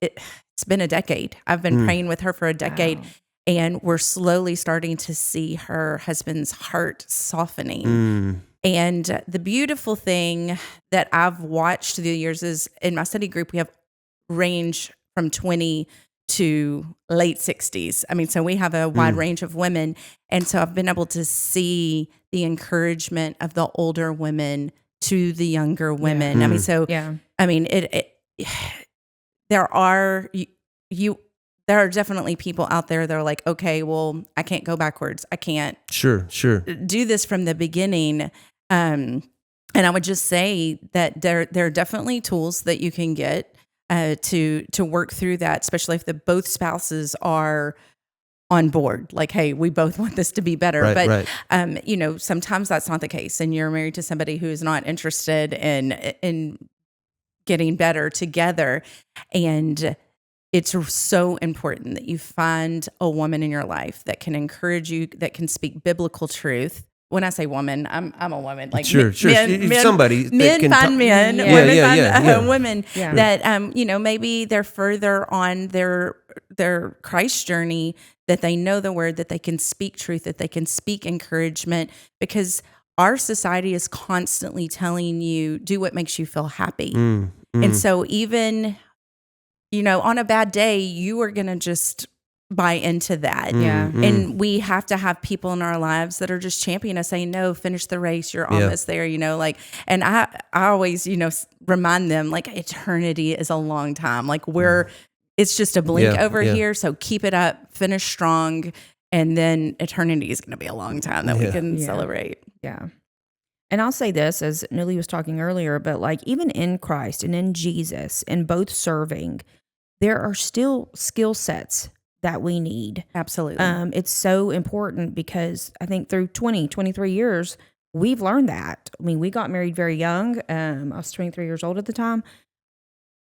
it's been a decade. I've been praying with her for a decade. Wow. And we're slowly starting to see her husband's heart softening. And the beautiful thing that I've watched through the years is in my study group, we have range from 20 to late 60s. I mean, so we have a wide range of women. And so I've been able to see the encouragement of the older women to the younger women. I mean, so, I mean, there are definitely people out there that are like, okay, well, I can't go backwards. I can't do this from the beginning. And I would just say that there are definitely tools that you can get to work through that, especially if both spouses are on board. Like, hey, we both want this to be better. But sometimes that's not the case, and you're married to somebody who is not interested in getting better together. And it's so important that you find a woman in your life that can encourage you, that can speak biblical truth. When I say woman, I'm a woman. Like men somebody men can find men, women find women that maybe they're further on their Christ journey, that they know the word, that they can speak truth, that they can speak encouragement, because our society is constantly telling you, do what makes you feel happy. And so even on a bad day, you are going to just buy into that. And we have to have people in our lives that are just championing us, saying, no, finish the race. You're almost there, and I always, remind them, like, eternity is a long time. Like it's just a blink over here. So keep it up, finish strong. And then eternity is going to be a long time that we can celebrate. Yeah. And I'll say this, as Newly was talking earlier, but like even in Christ and in Jesus and both serving, there are still skill sets that we need. Absolutely. It's so important because I think through 23 years, we've learned that. I mean, we got married very young. I was 23 years old at the time.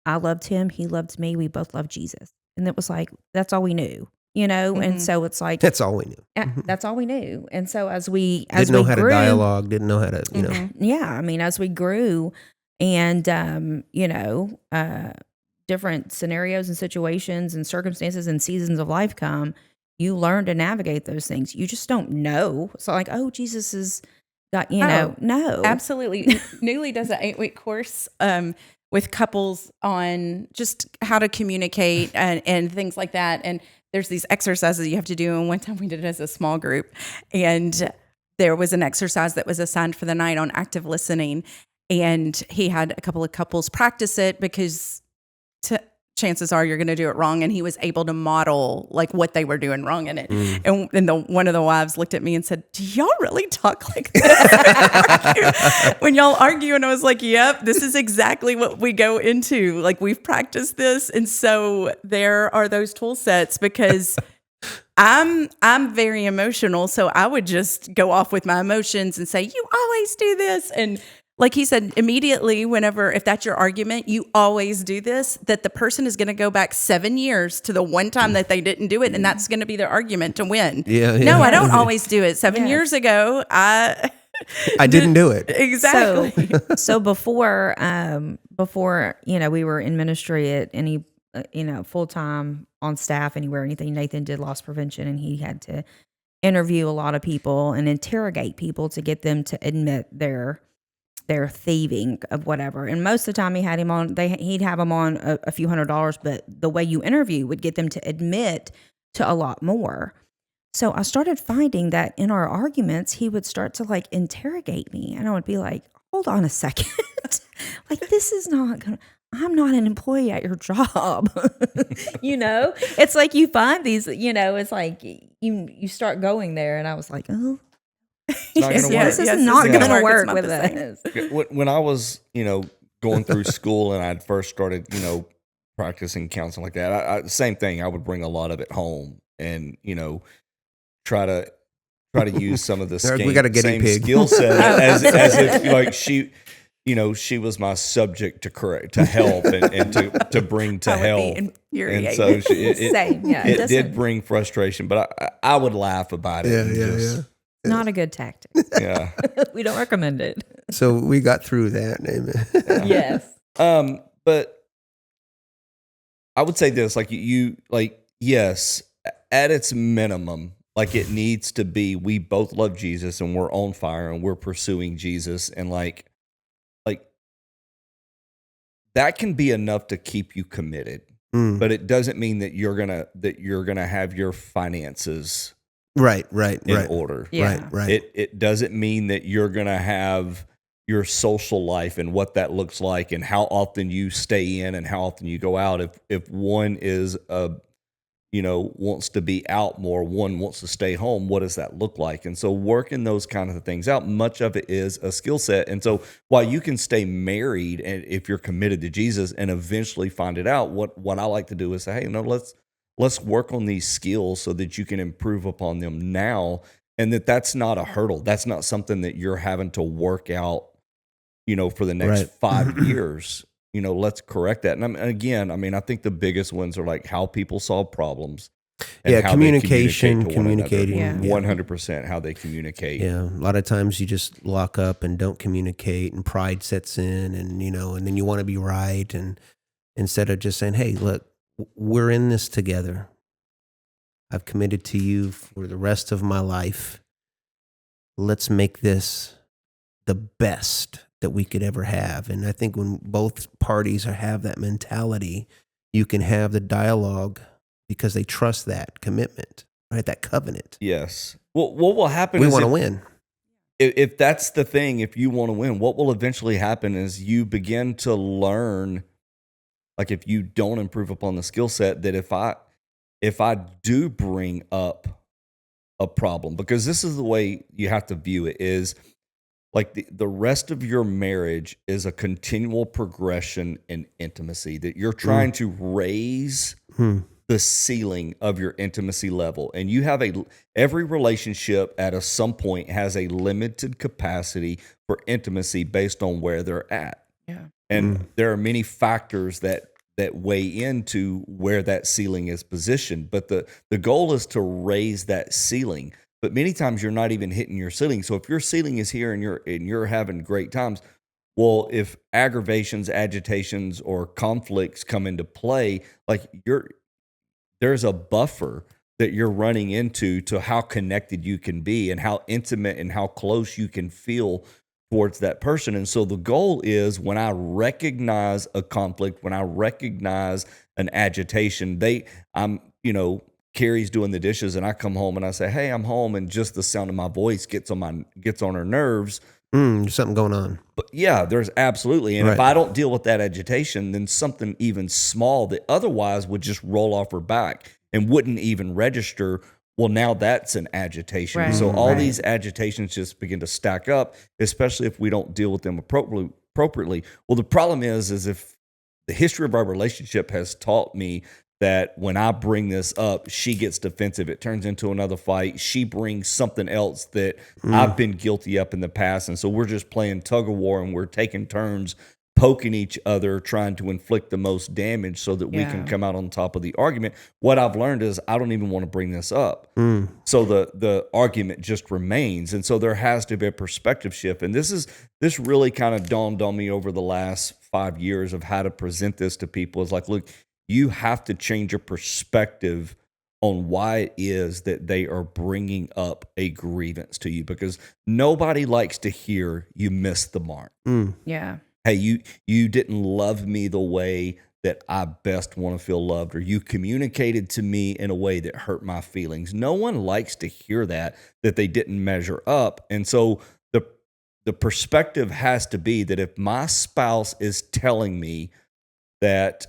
I loved him. He loved me. We both loved Jesus. And it was like, that's all we knew, And so it's like, that's all we knew. That's all we knew. And so as we didn't know how to dialogue, didn't know how to, Yeah. I mean, as we grew and, different scenarios and situations and circumstances and seasons of life come, you learn to navigate those things. You just don't know. So like, oh, Jesus has got, no. Absolutely. Newly does an 8-week course with couples on just how to communicate and things like that. And there's these exercises you have to do. And one time we did it as a small group. And there was an exercise that was assigned for the night on active listening. And he had a couple of couples practice it because chances are you're going to do it wrong. And he was able to model like what they were doing wrong in it. And one of the wives looked at me and said, do y'all really talk like this when y'all argue? And I was like, yep, this is exactly what we go into. Like, we've practiced this. And so there are those tool sets, because I'm very emotional. So I would just go off with my emotions and say, you always do this. And like he said, immediately, if that's your argument, you always do this, that the person is going to go back 7 years to the one time that they didn't do it. And that's going to be their argument to win. No, I don't always do it. 7 years ago, I didn't do it. Exactly. So before, we were in ministry at any, full time on staff anywhere, anything, Nathan did loss prevention, and he had to interview a lot of people and interrogate people to get them to admit their they're thieving of whatever. And most of the time he'd have them on a few $100s, but the way you interview would get them to admit to a lot more. So I started finding that in our arguments, he would start to like interrogate me, and I would be like, hold on a second. Like, this is not going to, I'm not an employee at your job. It's like you find these, it's like you start going there. And I was like, oh, this is not going to work with this. When I was, going through school and I'd first started, practicing counseling like that, same thing. I would bring a lot of it home and, try to use some of the same skill set as if like she was my subject to help and to bring to help. And so it did bring frustration, but I would laugh about it. Yeah. Not a good tactic. Yeah. We don't recommend it. So we got through that. Amen. Yes. But I would say this, yes, at its minimum, like it needs to be, we both love Jesus and we're on fire and we're pursuing Jesus, and like that can be enough to keep you committed. But it doesn't mean that you're gonna have your finances right in order. Yeah. Right. It doesn't mean that you're gonna have your social life and what that looks like and how often you stay in and how often you go out. If one is wants to be out more, one wants to stay home, what does that look like? And so working those kind of things out, much of it is a skill set. And so while you can stay married and if you're committed to Jesus and eventually find it out, what I like to do is say, hey, let's work on these skills so that you can improve upon them now, and that's not a hurdle. That's not something that you're having to work out, for the next 5 years. Let's correct that. And again, I think the biggest ones are like how people solve problems. And how communicating. 100% how they communicate. Yeah, a lot of times you just lock up and don't communicate, and pride sets in, and and then you want to be right, and instead of just saying, "Hey, look, we're in this together. I've committed to you for the rest of my life. Let's make this the best that we could ever have." And I think when both parties have that mentality, you can have the dialogue because they trust that commitment, right? That covenant. Yes. Well, what will happen we is want to win. If that's the thing, if you want to win, what will eventually happen is you begin to learn, like if you don't improve upon the skill set, that if I do bring up a problem, because this is the way you have to view it, is like the rest of your marriage is a continual progression in intimacy, that you're trying to raise the ceiling of your intimacy level. And you have every relationship at some point has a limited capacity for intimacy based on where they're at. Yeah. And there are many factors that weigh into where that ceiling is positioned. But the goal is to raise that ceiling. But many times you're not even hitting your ceiling. So if your ceiling is here and you're having great times, well, if aggravations, agitations, or conflicts come into play, like there's a buffer that you're running into to how connected you can be and how intimate and how close you can feel towards that person. And so the goal is, when I recognize a conflict, when I recognize an agitation, Carrie's doing the dishes and I come home and I say, "Hey, I'm home," and just the sound of my voice gets on her nerves. There's something going on. But yeah, there's absolutely. And if I don't deal with that agitation, then something even small that otherwise would just roll off her back and wouldn't even register, well, now that's an agitation. Right. So all these agitations just begin to stack up, especially if we don't deal with them appropriately. Well, the problem is if the history of our relationship has taught me that when I bring this up, she gets defensive. It turns into another fight. She brings something else that I've been guilty of in the past. And so we're just playing tug of war, and we're taking turns poking each other, trying to inflict the most damage so that we can come out on top of the argument. What I've learned is I don't even want to bring this up. So the argument just remains. And so there has to be a perspective shift. And this really kind of dawned on me over the last 5 years of how to present this to people. Is like, look, you have to change your perspective on why it is that they are bringing up a grievance to you, because nobody likes to hear you missed the mark. Yeah. Hey, you didn't love me the way that I best want to feel loved, or you communicated to me in a way that hurt my feelings. No one likes to hear that they didn't measure up. And so the perspective has to be that if my spouse is telling me that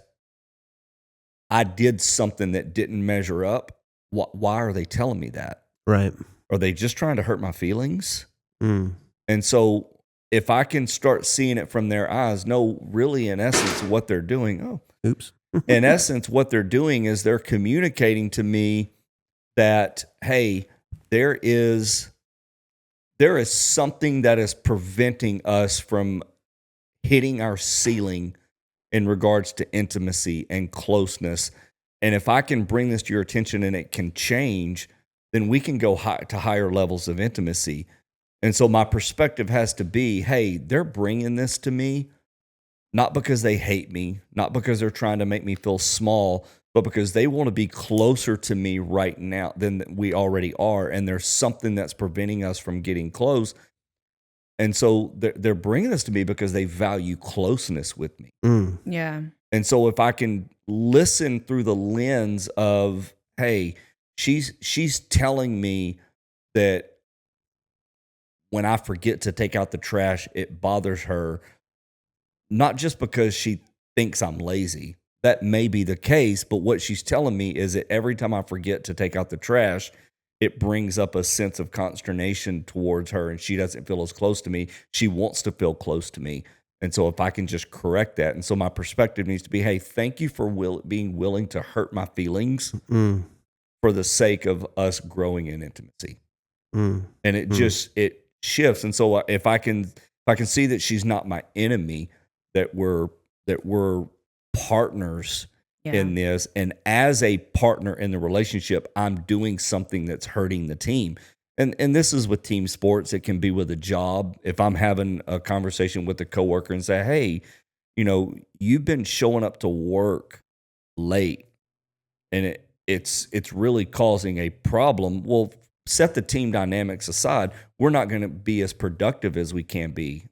I did something that didn't measure up, why are they telling me that? Right. Are they just trying to hurt my feelings? And so if I can start seeing it from their eyes, no, really, in essence, what they're doing, in essence, what they're doing is they're communicating to me that, hey, there is something that is preventing us from hitting our ceiling in regards to intimacy and closeness. And if I can bring this to your attention and it can change, then we can go to higher levels of intimacy. And so my perspective has to be, hey, they're bringing this to me, not because they hate me, not because they're trying to make me feel small, but because they want to be closer to me right now than we already are. And there's something that's preventing us from getting close. And so they're bringing this to me because they value closeness with me. Yeah. And so if I can listen through the lens of, hey, she's telling me that when I forget to take out the trash, it bothers her, not just because she thinks I'm lazy. That may be the case, but what she's telling me is that every time I forget to take out the trash, it brings up a sense of consternation towards her, and she doesn't feel as close to me. She wants to feel close to me. And so if I can just correct that, and so my perspective needs to be, hey, thank you for being willing to hurt my feelings for the sake of us growing in intimacy. And it just, it shifts. And so if I can see that she's not my enemy, that we're partners in this, and as a partner in the relationship, I'm doing something that's hurting the team. And this is with team sports. It can be with a job. If I'm having a conversation with a coworker and say, hey, you've been showing up to work late, and it's really causing a problem. Well, set the team dynamics aside. We're not going to be as productive as we can be.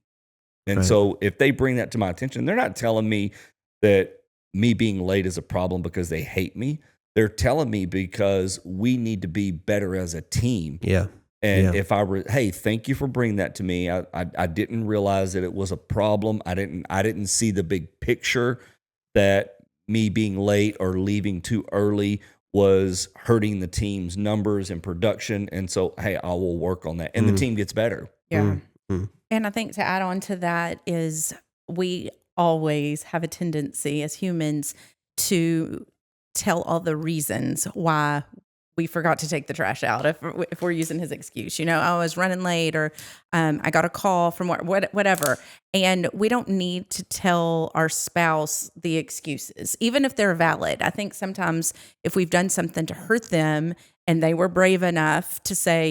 And so if they bring that to my attention, they're not telling me that me being late is a problem because they hate me. They're telling me because we need to be better as a team. Yeah. And if hey, thank you for bringing that to me. I didn't realize that it was a problem. I didn't see the big picture that me being late or leaving too early was hurting the team's numbers and production. And so, hey, I will work on that. And the team gets better. Yeah. And I think to add on to that is we always have a tendency as humans to tell all the reasons why we forgot to take the trash out if we're using his excuse. I was running late, or I got a call from whatever. And we don't need to tell our spouse the excuses, even if they're valid. I think sometimes if we've done something to hurt them and they were brave enough to say,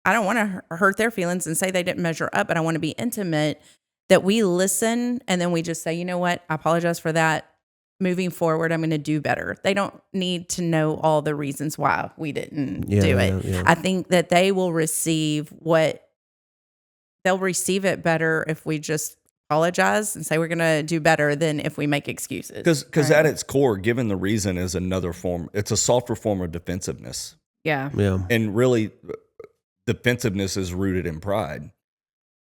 I don't want to hurt their feelings and say they didn't measure up, but I want to be intimate, that we listen and then we just say, you know what, I apologize for that. Moving forward, I'm going to do better. They don't need to know all the reasons why we didn't do it. Yeah. I think that they will receive they'll receive it better if we just apologize and say we're going to do better than if we make excuses. Because at its core, given the reason is another form. It's a softer form of defensiveness. Yeah. And really, defensiveness is rooted in pride.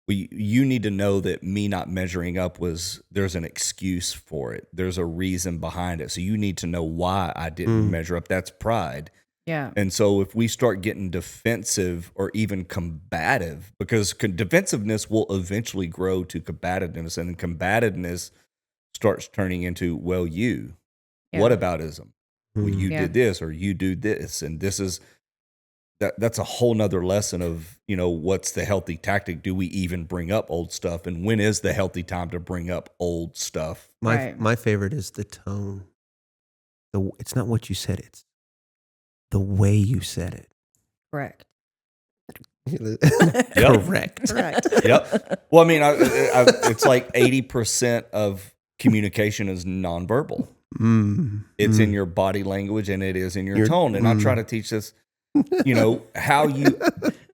You need to know that me not measuring up there's an excuse for it. There's a reason behind it. So you need to know why I didn't measure up. That's pride. Yeah. And so if we start getting defensive or even combative, because defensiveness will eventually grow to combativeness, and combativeness starts turning into, well, what aboutism? Well, you did this, or you do this. And this is, that's a whole nother lesson of, what's the healthy tactic? Do we even bring up old stuff? And when is the healthy time to bring up old stuff? My favorite is the tone. It's not what you said, it's the way you said it. Correct. Correct. Yep. Well, I mean, it's like 80% of communication is nonverbal. It's in your body language and it is in your tone. And I try to teach this, how you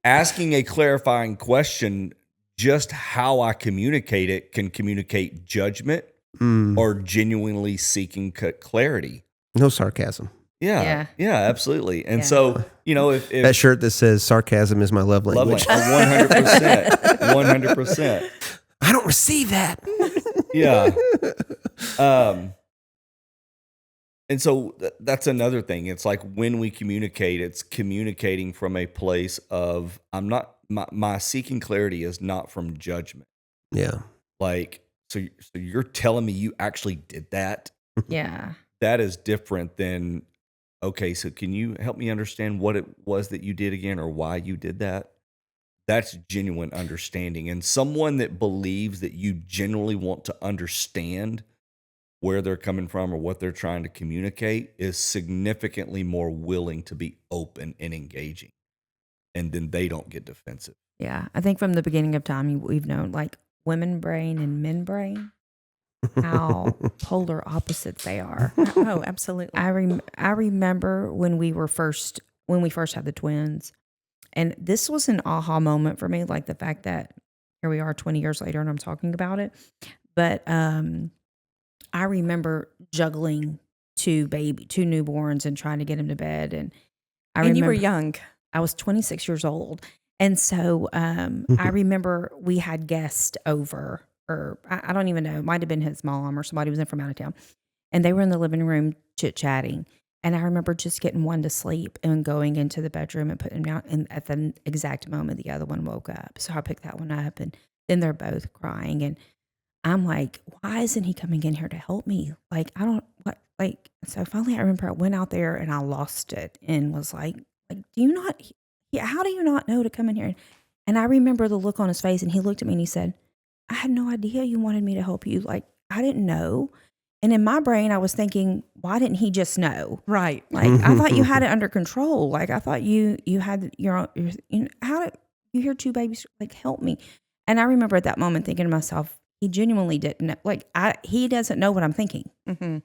asking a clarifying question, just how I communicate it can communicate judgment or genuinely seeking clarity. No sarcasm. Yeah, absolutely. And so, if that shirt that says sarcasm is my love language. 100%, 100%. I don't receive that. Yeah. And so that's another thing. It's like when we communicate, it's communicating from a place of my seeking clarity is not from judgment. Yeah. Like, so you're telling me you actually did that? Yeah. That is different than, okay, so can you help me understand what it was that you did again or why you did that? That's genuine understanding. And someone that believes that you genuinely want to understand where they're coming from or what they're trying to communicate is significantly more willing to be open and engaging. And then they don't get defensive. Yeah. I think from the beginning of time, we've known like women brain and men brain, how polar opposites they are. Oh, absolutely. I remember when we first had the twins, and this was an aha moment for me, like the fact that here we are 20 years later and I'm talking about it. But I remember juggling two newborns and trying to get them to bed. And you were young. I was 26 years old. And so I remember we had guests over, or I don't even know, it might have been his mom or somebody was in from out of town. And they were in the living room chit-chatting. And I remember just getting one to sleep and going into the bedroom and putting him down. And at the exact moment, the other one woke up. So I picked that one up, and then they're both crying. And I'm like, why isn't he coming in here to help me? Like, so finally I remember I went out there and I lost it and was like, how do you not know to come in here? And I remember the look on his face, and he looked at me and he said, I had no idea you wanted me to help you. Like, I didn't know. And in my brain, I was thinking, why didn't he just know? Right. Like, I thought you had it under control. Like, I thought you had your how did you hear two babies? Like, help me. And I remember at that moment thinking to myself, he genuinely didn't know. Like, he doesn't know what I'm thinking. Mm-hmm.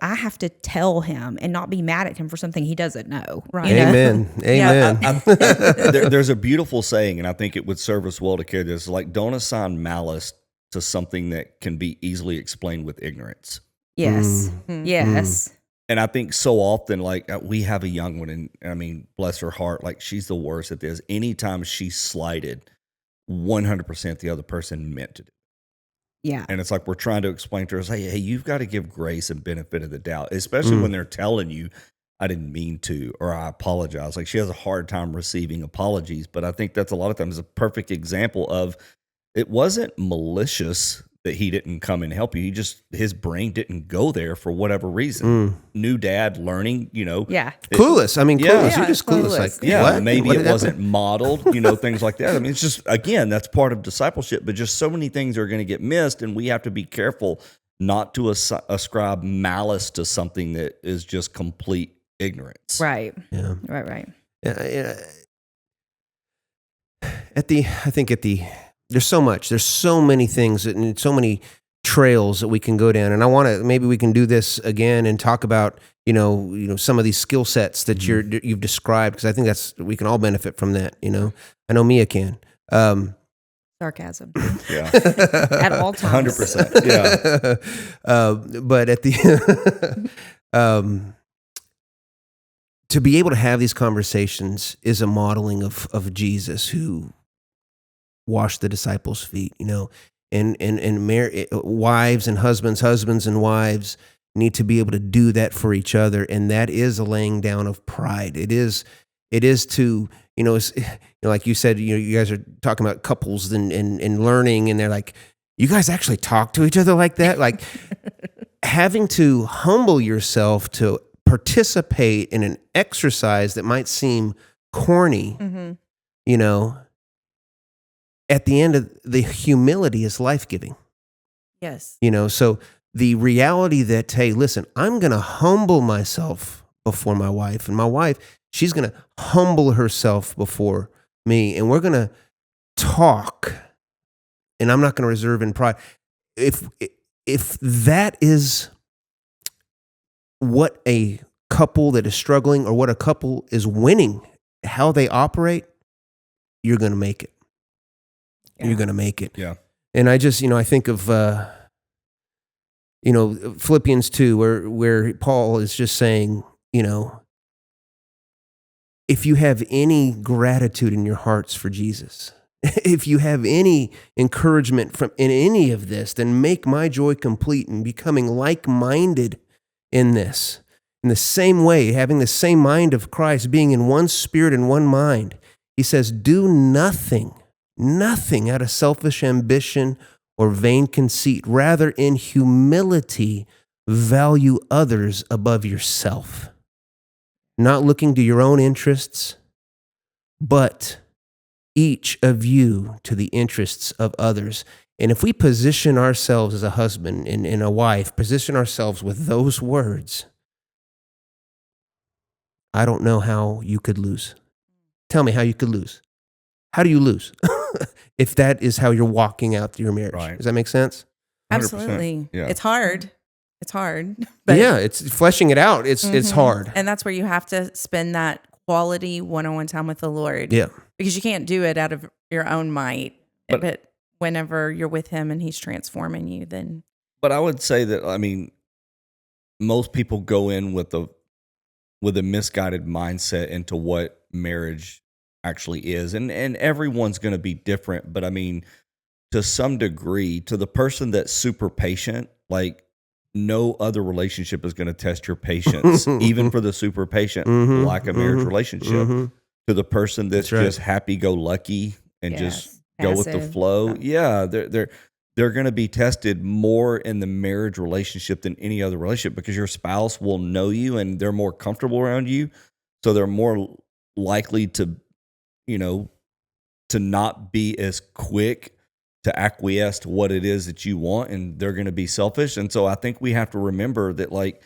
I have to tell him and not be mad at him for something he doesn't know. Right. Amen. Amen. Yeah, there's a beautiful saying, and I think it would serve us well to carry this. Like, don't assign malice to something that can be easily explained with ignorance. Yes. Yes. And I think so often, like, we have a young one, and I mean, bless her heart, like, she's the worst at this. Anytime she's slighted, 100% the other person meant to do. Yeah. And it's like we're trying to explain to her, hey, you've got to give grace and benefit of the doubt, especially when they're telling you, I didn't mean to, or I apologize. Like, she has a hard time receiving apologies. But I think that's a lot of times a perfect example of it wasn't malicious that he didn't come and help you. His brain didn't go there for whatever reason. New dad learning, Yeah. Clueless. I mean, clueless. You're just clueless. Clueless. Like, what? Maybe What it did wasn't modeled, things like that. I mean, it's just, again, that's part of discipleship, but just so many things are going to get missed, and we have to be careful not to ascribe malice to something that is just complete ignorance. Right. Yeah. Right. Yeah. There's so many things and so many trails that we can go down. And maybe we can do this again and talk about, some of these skill sets that you've described, because I think we can all benefit from that. I know Mia can. Sarcasm. Yeah. At all times. 100%. Yeah. But at the, to be able to have these conversations is a modeling of Jesus, who washed the disciples' feet, and wives and husbands and wives need to be able to do that for each other. And that is a laying down of pride. It is to, it's, like you said, you guys are talking about couples and learning, and they're like, you guys actually talk to each other like that? Like, having to humble yourself to participate in an exercise that might seem corny, at the end of the humility is life-giving. Yes. So the reality that, hey, listen, I'm going to humble myself before my wife, and my wife, she's going to humble herself before me, and we're going to talk, and I'm not going to reserve in pride. If that is what a couple that is struggling or what a couple is winning, how they operate, you're going to make it. You're going to make it. Yeah. And I just, I think of, Philippians 2, where Paul is just saying, if you have any gratitude in your hearts for Jesus, if you have any encouragement in any of this, then make my joy complete in becoming like-minded in this. In the same way, having the same mind of Christ, being in one spirit and one mind. He says, do nothing out of selfish ambition or vain conceit. Rather, in humility, value others above yourself. Not looking to your own interests, but each of you to the interests of others. And if we position ourselves as a husband and a wife, position ourselves with those words, I don't know how you could lose. Tell me how you could lose. How do you lose? If that is how you're walking out your marriage. Right. Does that make sense? 100%. Absolutely. Yeah. It's hard. It's hard. Yeah, it's fleshing it out. It's hard. And that's where you have to spend that quality one-on-one time with the Lord. Yeah. Because you can't do it out of your own might. But whenever you're with him and he's transforming you, then. But I would say that, most people go in with a misguided mindset into what marriage actually is. And everyone's going to be different. But to some degree, to the person that's super patient, like no other relationship is going to test your patience, even for the super patient, like a marriage relationship. To the person that's just happy-go-lucky and just go with the flow. Yeah, they're going to be tested more in the marriage relationship than any other relationship because your spouse will know you and they're more comfortable around you. So they're more likely to not be as quick to acquiesce to what it is that you want, and they're going to be selfish. And so I think we have to remember that like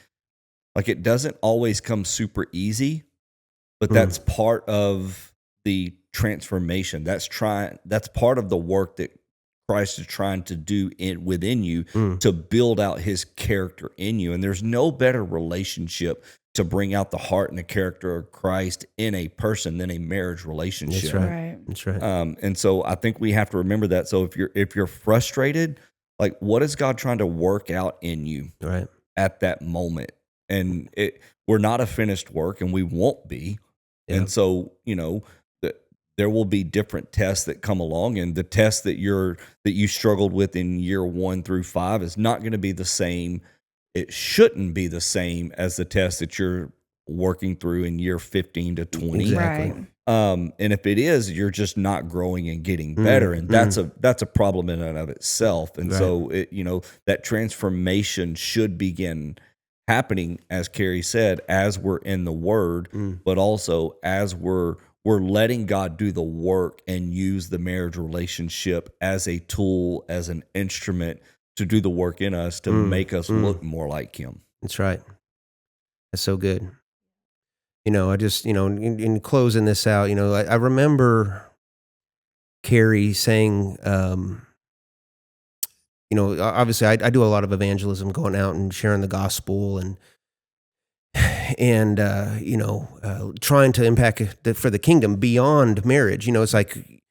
it doesn't always come super easy, but that's part of the transformation. That's part of the work that Christ is trying to do within you to build out his character in you. And there's no better relationship to bring out the heart and the character of Christ in a person than a marriage relationship. That's right. That's right. And so I think we have to remember that. So if you're frustrated, like what is God trying to work out in you at that moment? And we're not a finished work, and we won't be. Yeah. And so there will be different tests that come along, and the test that you struggled with in year 1 through 5 is not going to be the same. It shouldn't be the same as the test that you're working through in year 15 to 20. Exactly. Right. And if it is, you're just not growing and getting better, and that's a problem in and of itself. And so that transformation should begin happening, as Carrie said, as we're in the Word, but also as we're letting God do the work and use the marriage relationship as a tool, as an instrument to do the work in us to make us look more like him. That's right. That's so good. I just, in closing this out, I remember Carrie saying, obviously I do a lot of evangelism, going out and sharing the gospel and trying to impact for the kingdom beyond marriage. It's like,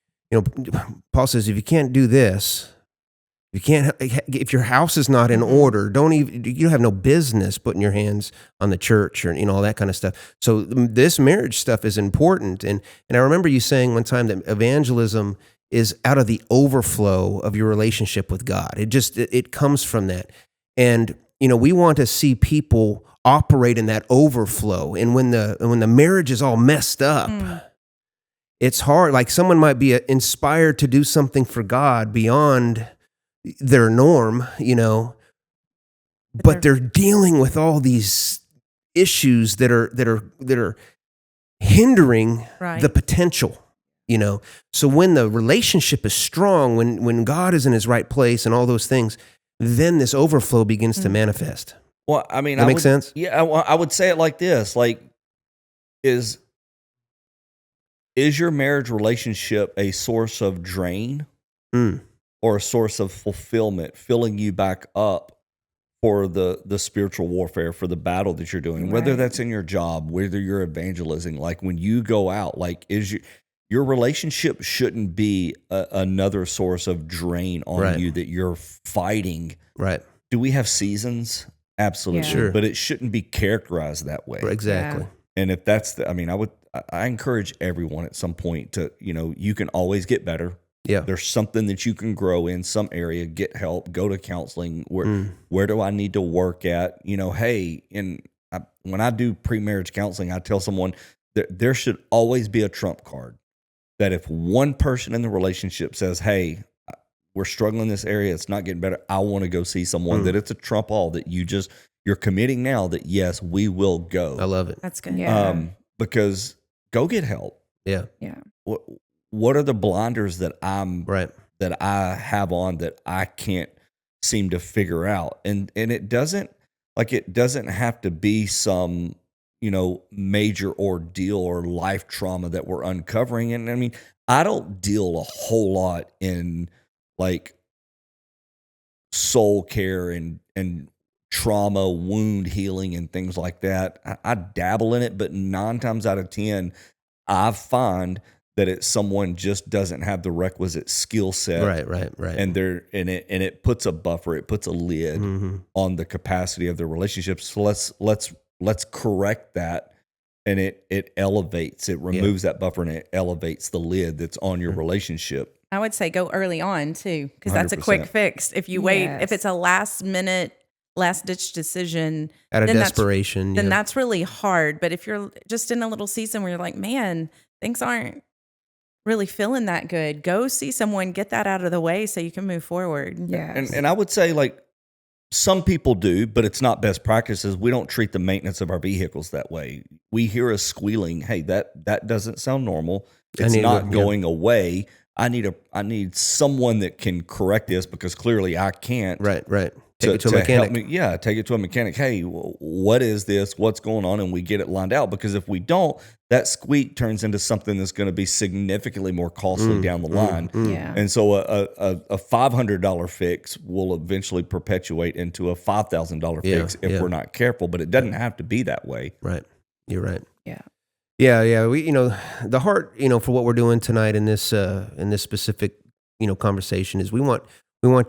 Paul says, if you can't do this, if your house is not in order, you have no business putting your hands on the church or all that kind of stuff. So this marriage stuff is important. And I remember you saying one time that evangelism is out of the overflow of your relationship with God. It comes from that. And we want to see people operate in that overflow. And when the marriage is all messed up, it's hard. Like someone might be inspired to do something for God beyond their norm, but they're dealing with all these issues that are hindering the potential, So when the relationship is strong, when God is in his right place and all those things, then this overflow begins to manifest. Well, that makes sense? Yeah, I would say it like this: like, is your marriage relationship a source of drain? Or a source of fulfillment, filling you back up for the spiritual warfare, for the battle that you're doing, whether that's in your job, whether you're evangelizing, like when you go out, like your relationship shouldn't be another source of drain on you that you're fighting. Right. Do we have seasons? Absolutely. Sure. But it shouldn't be characterized that way. Exactly. And if that's I encourage everyone at some point to, you can always get better. Yeah. There's something that you can grow in some area, get help, go to counseling. Where do I need to work at? Hey, when I do pre-marriage counseling, I tell someone that there should always be a trump card, that if one person in the relationship says, hey, we're struggling in this area, it's not getting better, I want to go see someone, that it's a trump all, that you're committing now that, yes, we will go. I love it. That's good. Yeah. Because go get help. Yeah. Yeah. What are the blinders that that I have on that I can't seem to figure out? And it doesn't have to be some, major ordeal or life trauma that we're uncovering. And I mean, I don't deal a whole lot in like soul care and trauma, wound healing and things like that. I dabble in it, but 9 times out of 10, I find that it's someone just doesn't have the requisite skill set. Right. And it puts a buffer, it puts a lid on the capacity of their relationships. So let's correct that, and it elevates, it removes that buffer, and it elevates the lid that's on your relationship. I would say go early on too, because that's a quick 100%. fix. If you wait, if it's a last ditch decision Out of then desperation. then that's really hard. But if you're just in a little season where you're like, man, things aren't really feeling that good, go see someone, get that out of the way so you can move forward. Yeah. And I would say, like, some people do, but it's not best practices. We don't treat the maintenance of our vehicles that way. We hear us squealing, hey, that doesn't sound normal. It's not going away. I need someone that can correct this, because clearly I can't. Right. Take it to a mechanic. Help me, take it to a mechanic. Hey, what is this? What's going on? And we get it lined out, because if we don't, that squeak turns into something that's going to be significantly more costly down the line. Yeah. And so a $500 fix will eventually perpetuate into a $5,000 fix if we're not careful. But it doesn't have to be that way. Right. You're right. Yeah. Yeah. We, the heart, for what we're doing tonight in this specific, conversation is we want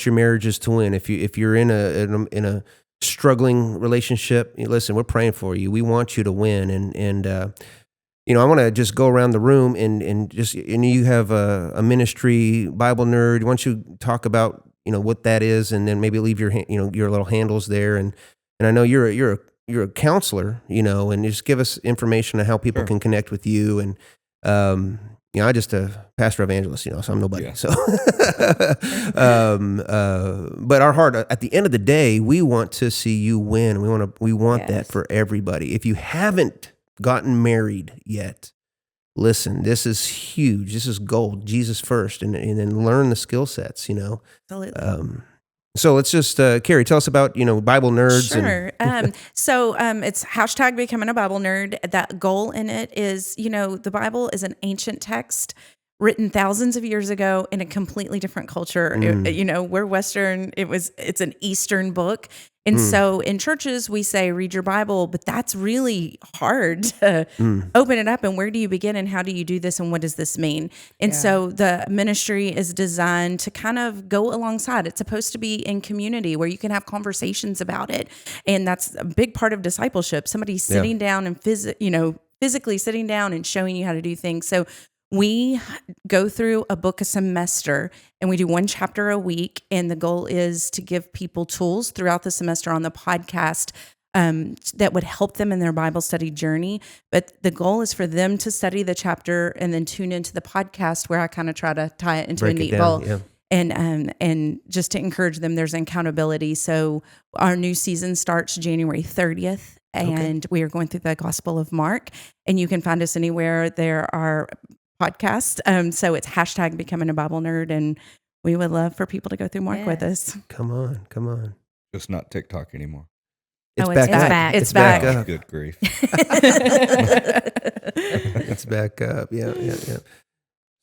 your marriages to win. If you're in a struggling relationship, listen, we're praying for you. We want you to win. And I want to just go around the room and you have a ministry Bible nerd. Why don't you talk about, what that is, and then maybe leave your little handles there. And I know you're a counselor, and just give us information on how people can connect with you. And, I just a pastor evangelist, so I'm nobody. Yeah. So, but our heart, at the end of the day, we want to see you win. We want that for everybody. If you haven't gotten married yet, listen, this is huge. This is gold. Jesus first, and then learn the skill sets. Absolutely. So let's just, Carrie, tell us about, Bible nerds. Sure. So it's hashtag becoming a Bible nerd. That goal in it is, the Bible is an ancient text written thousands of years ago in a completely different culture. We're Western. It's an Eastern book. And so in churches, we say, read your Bible, but that's really hard to open it up. And where do you begin, and how do you do this, and what does this mean? And so the ministry is designed to kind of go alongside. It's supposed to be in community where you can have conversations about it. And that's a big part of discipleship. Somebody sitting down and physically sitting down and showing you how to do things. So we go through a book a semester, and we do 1 chapter a week. And the goal is to give people tools throughout the semester on the podcast that would help them in their Bible study journey. But the goal is for them to study the chapter and then tune into the podcast, where I kind of try to tie it into a neat bow. Yeah. And just to encourage them, there's accountability. So our new season starts January 30th. And we are going through the Gospel of Mark. And you can find us anywhere there are podcast. So it's hashtag becoming a Bible nerd, and we would love for people to go through Mark with us. Come on. It's not TikTok anymore. It's back. It's back. Up. Good grief. It's back up. Yeah.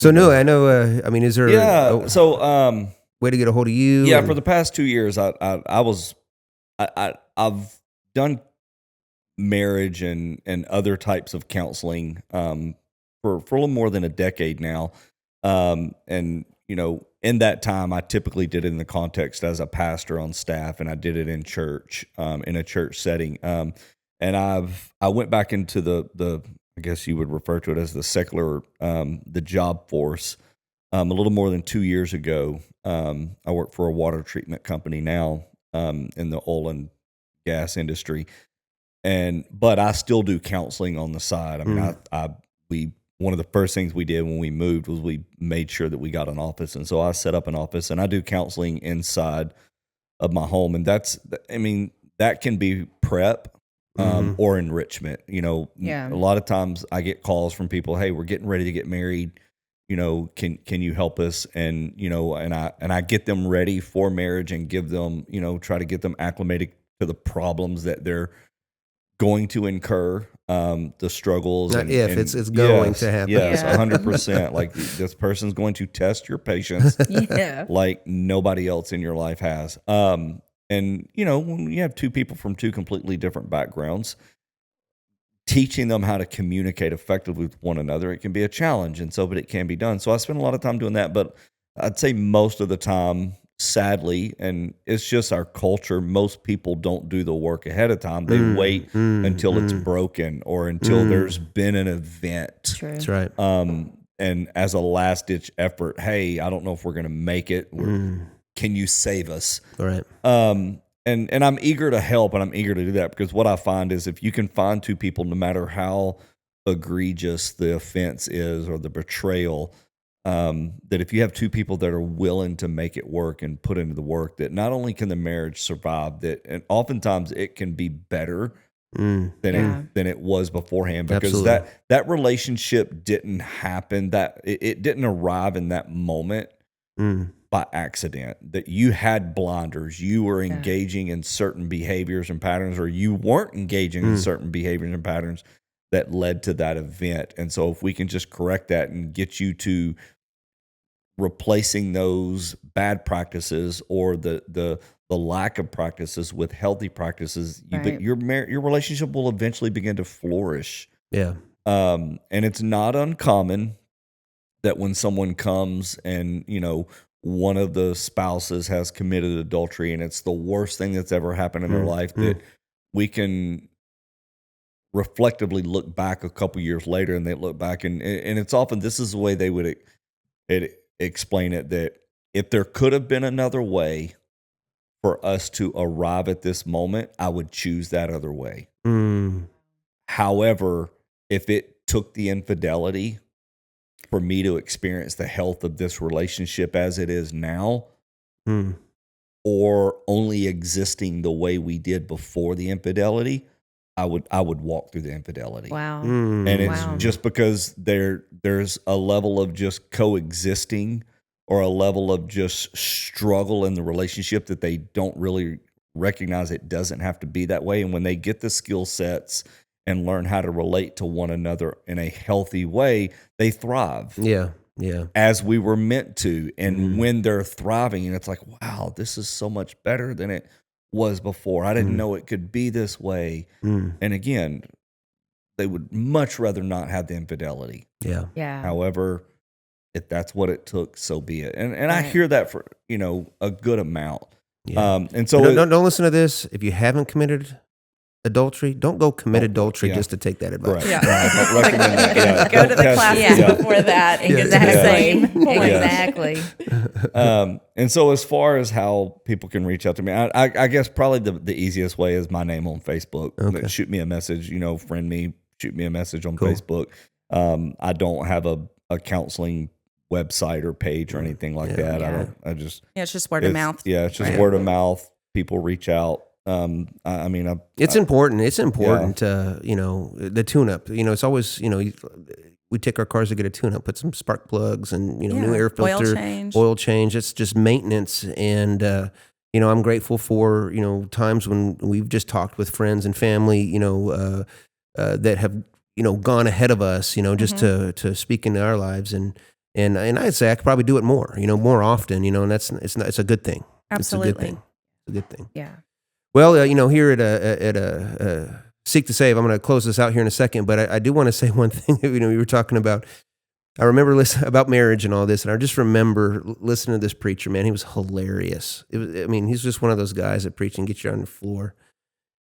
So no, I know. Is there? Yeah. So way to get a hold of you? Yeah. For the past 2 years, I was I've done marriage and other types of counseling for a little more than a decade now. And in that time, I typically did it in the context as a pastor on staff, and I did it in church, in a church setting. And I went back into the I guess you would refer to it as the secular, the job force, a little more than 2 years ago. I work for a water treatment company now, in the oil and gas industry, but I still do counseling on the side. I mean, one of the first things we did when we moved was we made sure that we got an office, and so I set up an office, and I do counseling inside of my home, and that can be prep. Or enrichment. A lot of times I get calls from people, hey, we're getting ready to get married. Can you help us? And, and I get them ready for marriage and give them, try to get them acclimated to the problems that they're going to incur, the struggles. It's going to happen. Yes, 100%. Like this person's going to test your patience like nobody else in your life has. And, when you have two people from two completely different backgrounds, teaching them how to communicate effectively with one another, it can be a challenge. But it can be done. So I spend a lot of time doing that. But I'd say most of the time, sadly, and it's just our culture, most people don't do the work ahead of time. They wait until it's broken or until there's been an event. True. That's right. And as a last-ditch effort, hey, I don't know if we're going to make it. Can you save us? All right. And I'm eager to help, and I'm eager to do that, because what I find is if you can find two people, no matter how egregious the offense is or the betrayal, that if you have two people that are willing to make it work and put into the work, that not only can the marriage survive, and oftentimes it can be better than it was beforehand, because that relationship didn't happen, that it didn't arrive in that moment by accident, that you had blinders, you were engaging in certain behaviors and patterns, or you weren't engaging in certain behaviors and patterns that led to that event. And so if we can just correct that and get you to replacing those bad practices or the lack of practices with healthy practices, your relationship will eventually begin to flourish. Yeah. And it's not uncommon that when someone comes and, one of the spouses has committed adultery and it's the worst thing that's ever happened in their life, that we can reflectively look back a couple years later, and they look back and it's often, this is the way they would explain it, that if there could have been another way for us to arrive at this moment, I would choose that other way. However, if it took the infidelity for me to experience the health of this relationship as it is now, or only existing the way we did before the infidelity, I would walk through the infidelity. Wow. And it's just because there's a level of just coexisting or a level of just struggle in the relationship that they don't really recognize it doesn't have to be that way. And when they get the skill sets and learn how to relate to one another in a healthy way, they thrive. Yeah. As we were meant to. And when they're thriving, and it's like, wow, this is so much better than it was before. I didn't know it could be this way. And again, they would much rather not have the infidelity. Yeah. However, if that's what it took, so be it. And I hear that for, a good amount. Yeah. And so don't listen to this. If you haven't committed adultery, don't go commit adultery just to take that advice. Right. I don't recommend that. Yeah. Go to the classes before that and get the same point. Exactly. And so as far as how people can reach out to me, I guess probably the easiest way is my name on Facebook. Okay. Shoot me a message, friend me, shoot me a message on Facebook. I don't have a counseling website or page or anything like that. It's just word of mouth. Yeah, it's just word of mouth. People reach out. It's important. It's important to, the tune-up. It's always, we take our cars to get a tune-up, put some spark plugs and, new air filter, oil change. It's just maintenance. And, I'm grateful for, times when we've just talked with friends and family, that have, gone ahead of us, just to speak into our lives. And I'd say I could probably do it more, more often, and it's a good thing. Absolutely. It's a good thing. Yeah. Well, here at Seek to Save, I'm going to close this out here in a second, but I do want to say one thing. We were talking about. I remember listening about marriage and all this, and I just remember listening to this preacher. Man, he was hilarious. He's just one of those guys that preach and get you on the floor,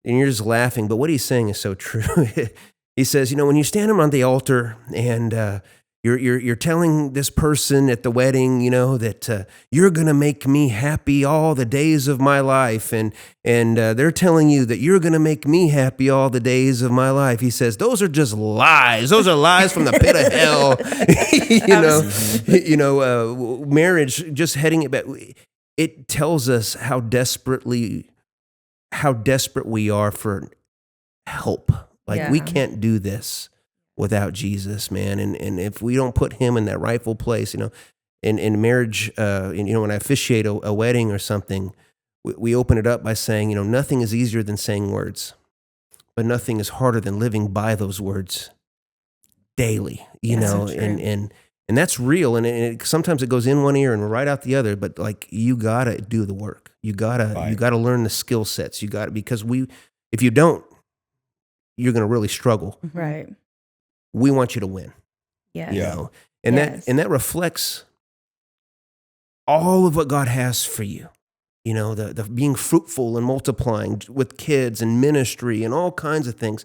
and you're just laughing. But what he's saying is so true. He says, when you stand on the altar and you're telling this person at the wedding, that you're going to make me happy all the days of my life, and they're telling you that you're going to make me happy all the days of my life. He says those are just lies. Those are lies from the pit of hell. Marriage, just heading it back, it tells us how desperate we are for help. We can't do this without Jesus, man. And if we don't put him in that rightful place, in marriage, when I officiate a wedding or something, we open it up by saying, nothing is easier than saying words, but nothing is harder than living by those words daily, So true. and that's real. And sometimes it goes in one ear and right out the other, but you gotta do the work. You gotta learn the skill sets. Because if you don't, you're going to really struggle. Right. We want you to win. Yeah. And that reflects all of what God has for you. The being fruitful and multiplying with kids and ministry and all kinds of things.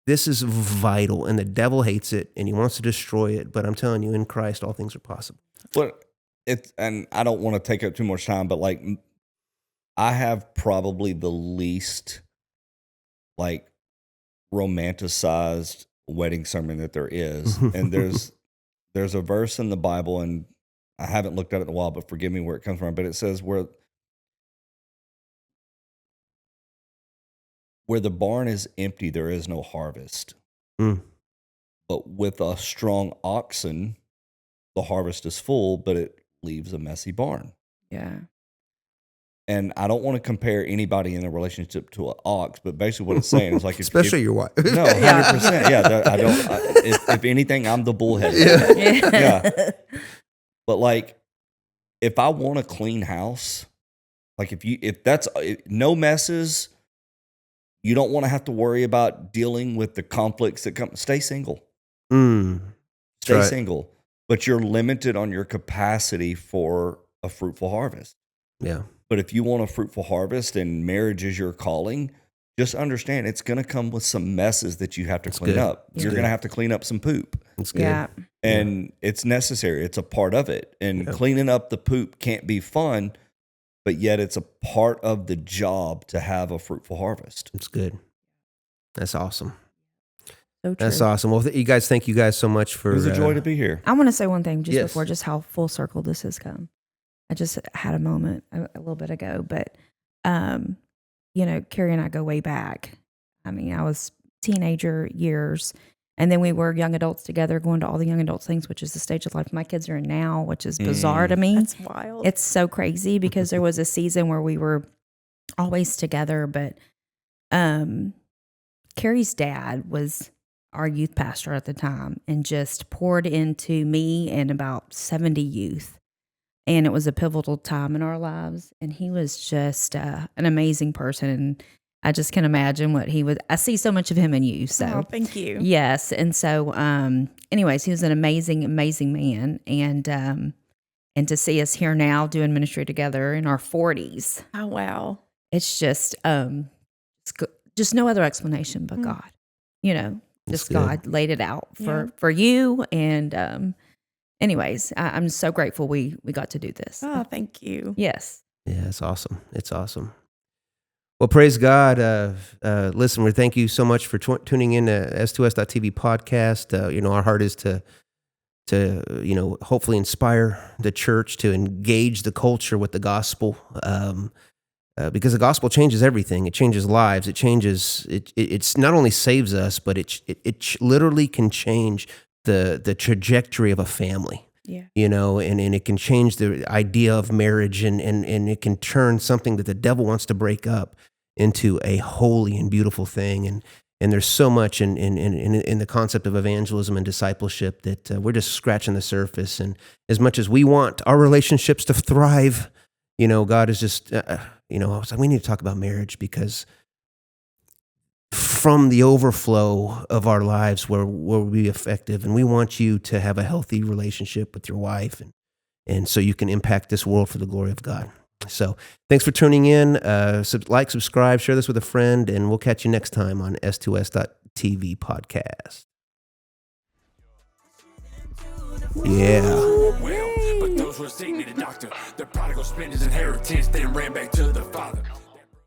This is vital, and the devil hates it and he wants to destroy it. But I'm telling you, in Christ, all things are possible. And I don't want to take up too much time, but I have probably the least romanticized wedding sermon that there is. And there's a verse in the Bible, and I haven't looked at it in a while, but forgive me where it comes from, but it says where the barn is empty, there is no harvest. But with a strong oxen, the harvest is full, but it leaves a messy barn. Yeah. And I don't want to compare anybody in a relationship to an ox, but basically what it's saying is especially your wife. No, 100%. Yeah, if anything, I'm the bullhead. Yeah. But if I want a clean house, if that's no messes, you don't want to have to worry about dealing with the conflicts that come. Stay single. Stay single, but you're limited on your capacity for a fruitful harvest. Yeah. But if you want a fruitful harvest and marriage is your calling, just understand it's going to come with some messes that you have to clean up. You're going to have to clean up some poop. That's good. Yeah. And it's necessary. It's a part of it. And cleaning up the poop can't be fun, but yet it's a part of the job to have a fruitful harvest. It's good. That's awesome. So true. That's awesome. Well, you guys, thank you guys so much for. It was a joy to be here. I want to say one thing before, just how full circle this has come. I just had a moment a little bit ago, but, Carrie and I go way back. I was teenager years, and then we were young adults together, going to all the young adults things, which is the stage of life my kids are in now, which is bizarre to me. That's wild. It's so crazy because there was a season where we were always together, but Carrie's dad was our youth pastor at the time and just poured into me and about 70 youth. And it was a pivotal time in our lives. And he was just an amazing person. And I just can imagine what he would. I see so much of him in you. So thank you. Yes. And so, anyways, he was an amazing, amazing man. And to see us here now doing ministry together in our 40s. Oh, wow. It's just no other explanation but God. Just God laid it out for you. And, anyways, I'm so grateful we got to do this. Oh, thank you. Yes. Yeah, it's awesome. It's awesome. Well, praise God. Listen, we thank you so much for tuning in to S2S.TV podcast. Our heart is to hopefully inspire the church to engage the culture with the gospel, because the gospel changes everything. It changes lives. It changes. It's not only saves us, but it literally can change the trajectory of a family. Yeah. And it can change the idea of marriage, and it can turn something that the devil wants to break up into a holy and beautiful thing. And there's so much in the concept of evangelism and discipleship that we're just scratching the surface. And as much as we want our relationships to thrive, God is just I was like, we need to talk about marriage, because from the overflow of our lives where we'll be effective, and we want you to have a healthy relationship with your wife, and so you can impact this world for the glory of God. So thanks for tuning in. Like, subscribe, share this with a friend, and we'll catch you next time on S2S.TV podcast. Yeah. Well, but those who are sick need a doctor. The prodigal spent his inheritance, then ran back to the father.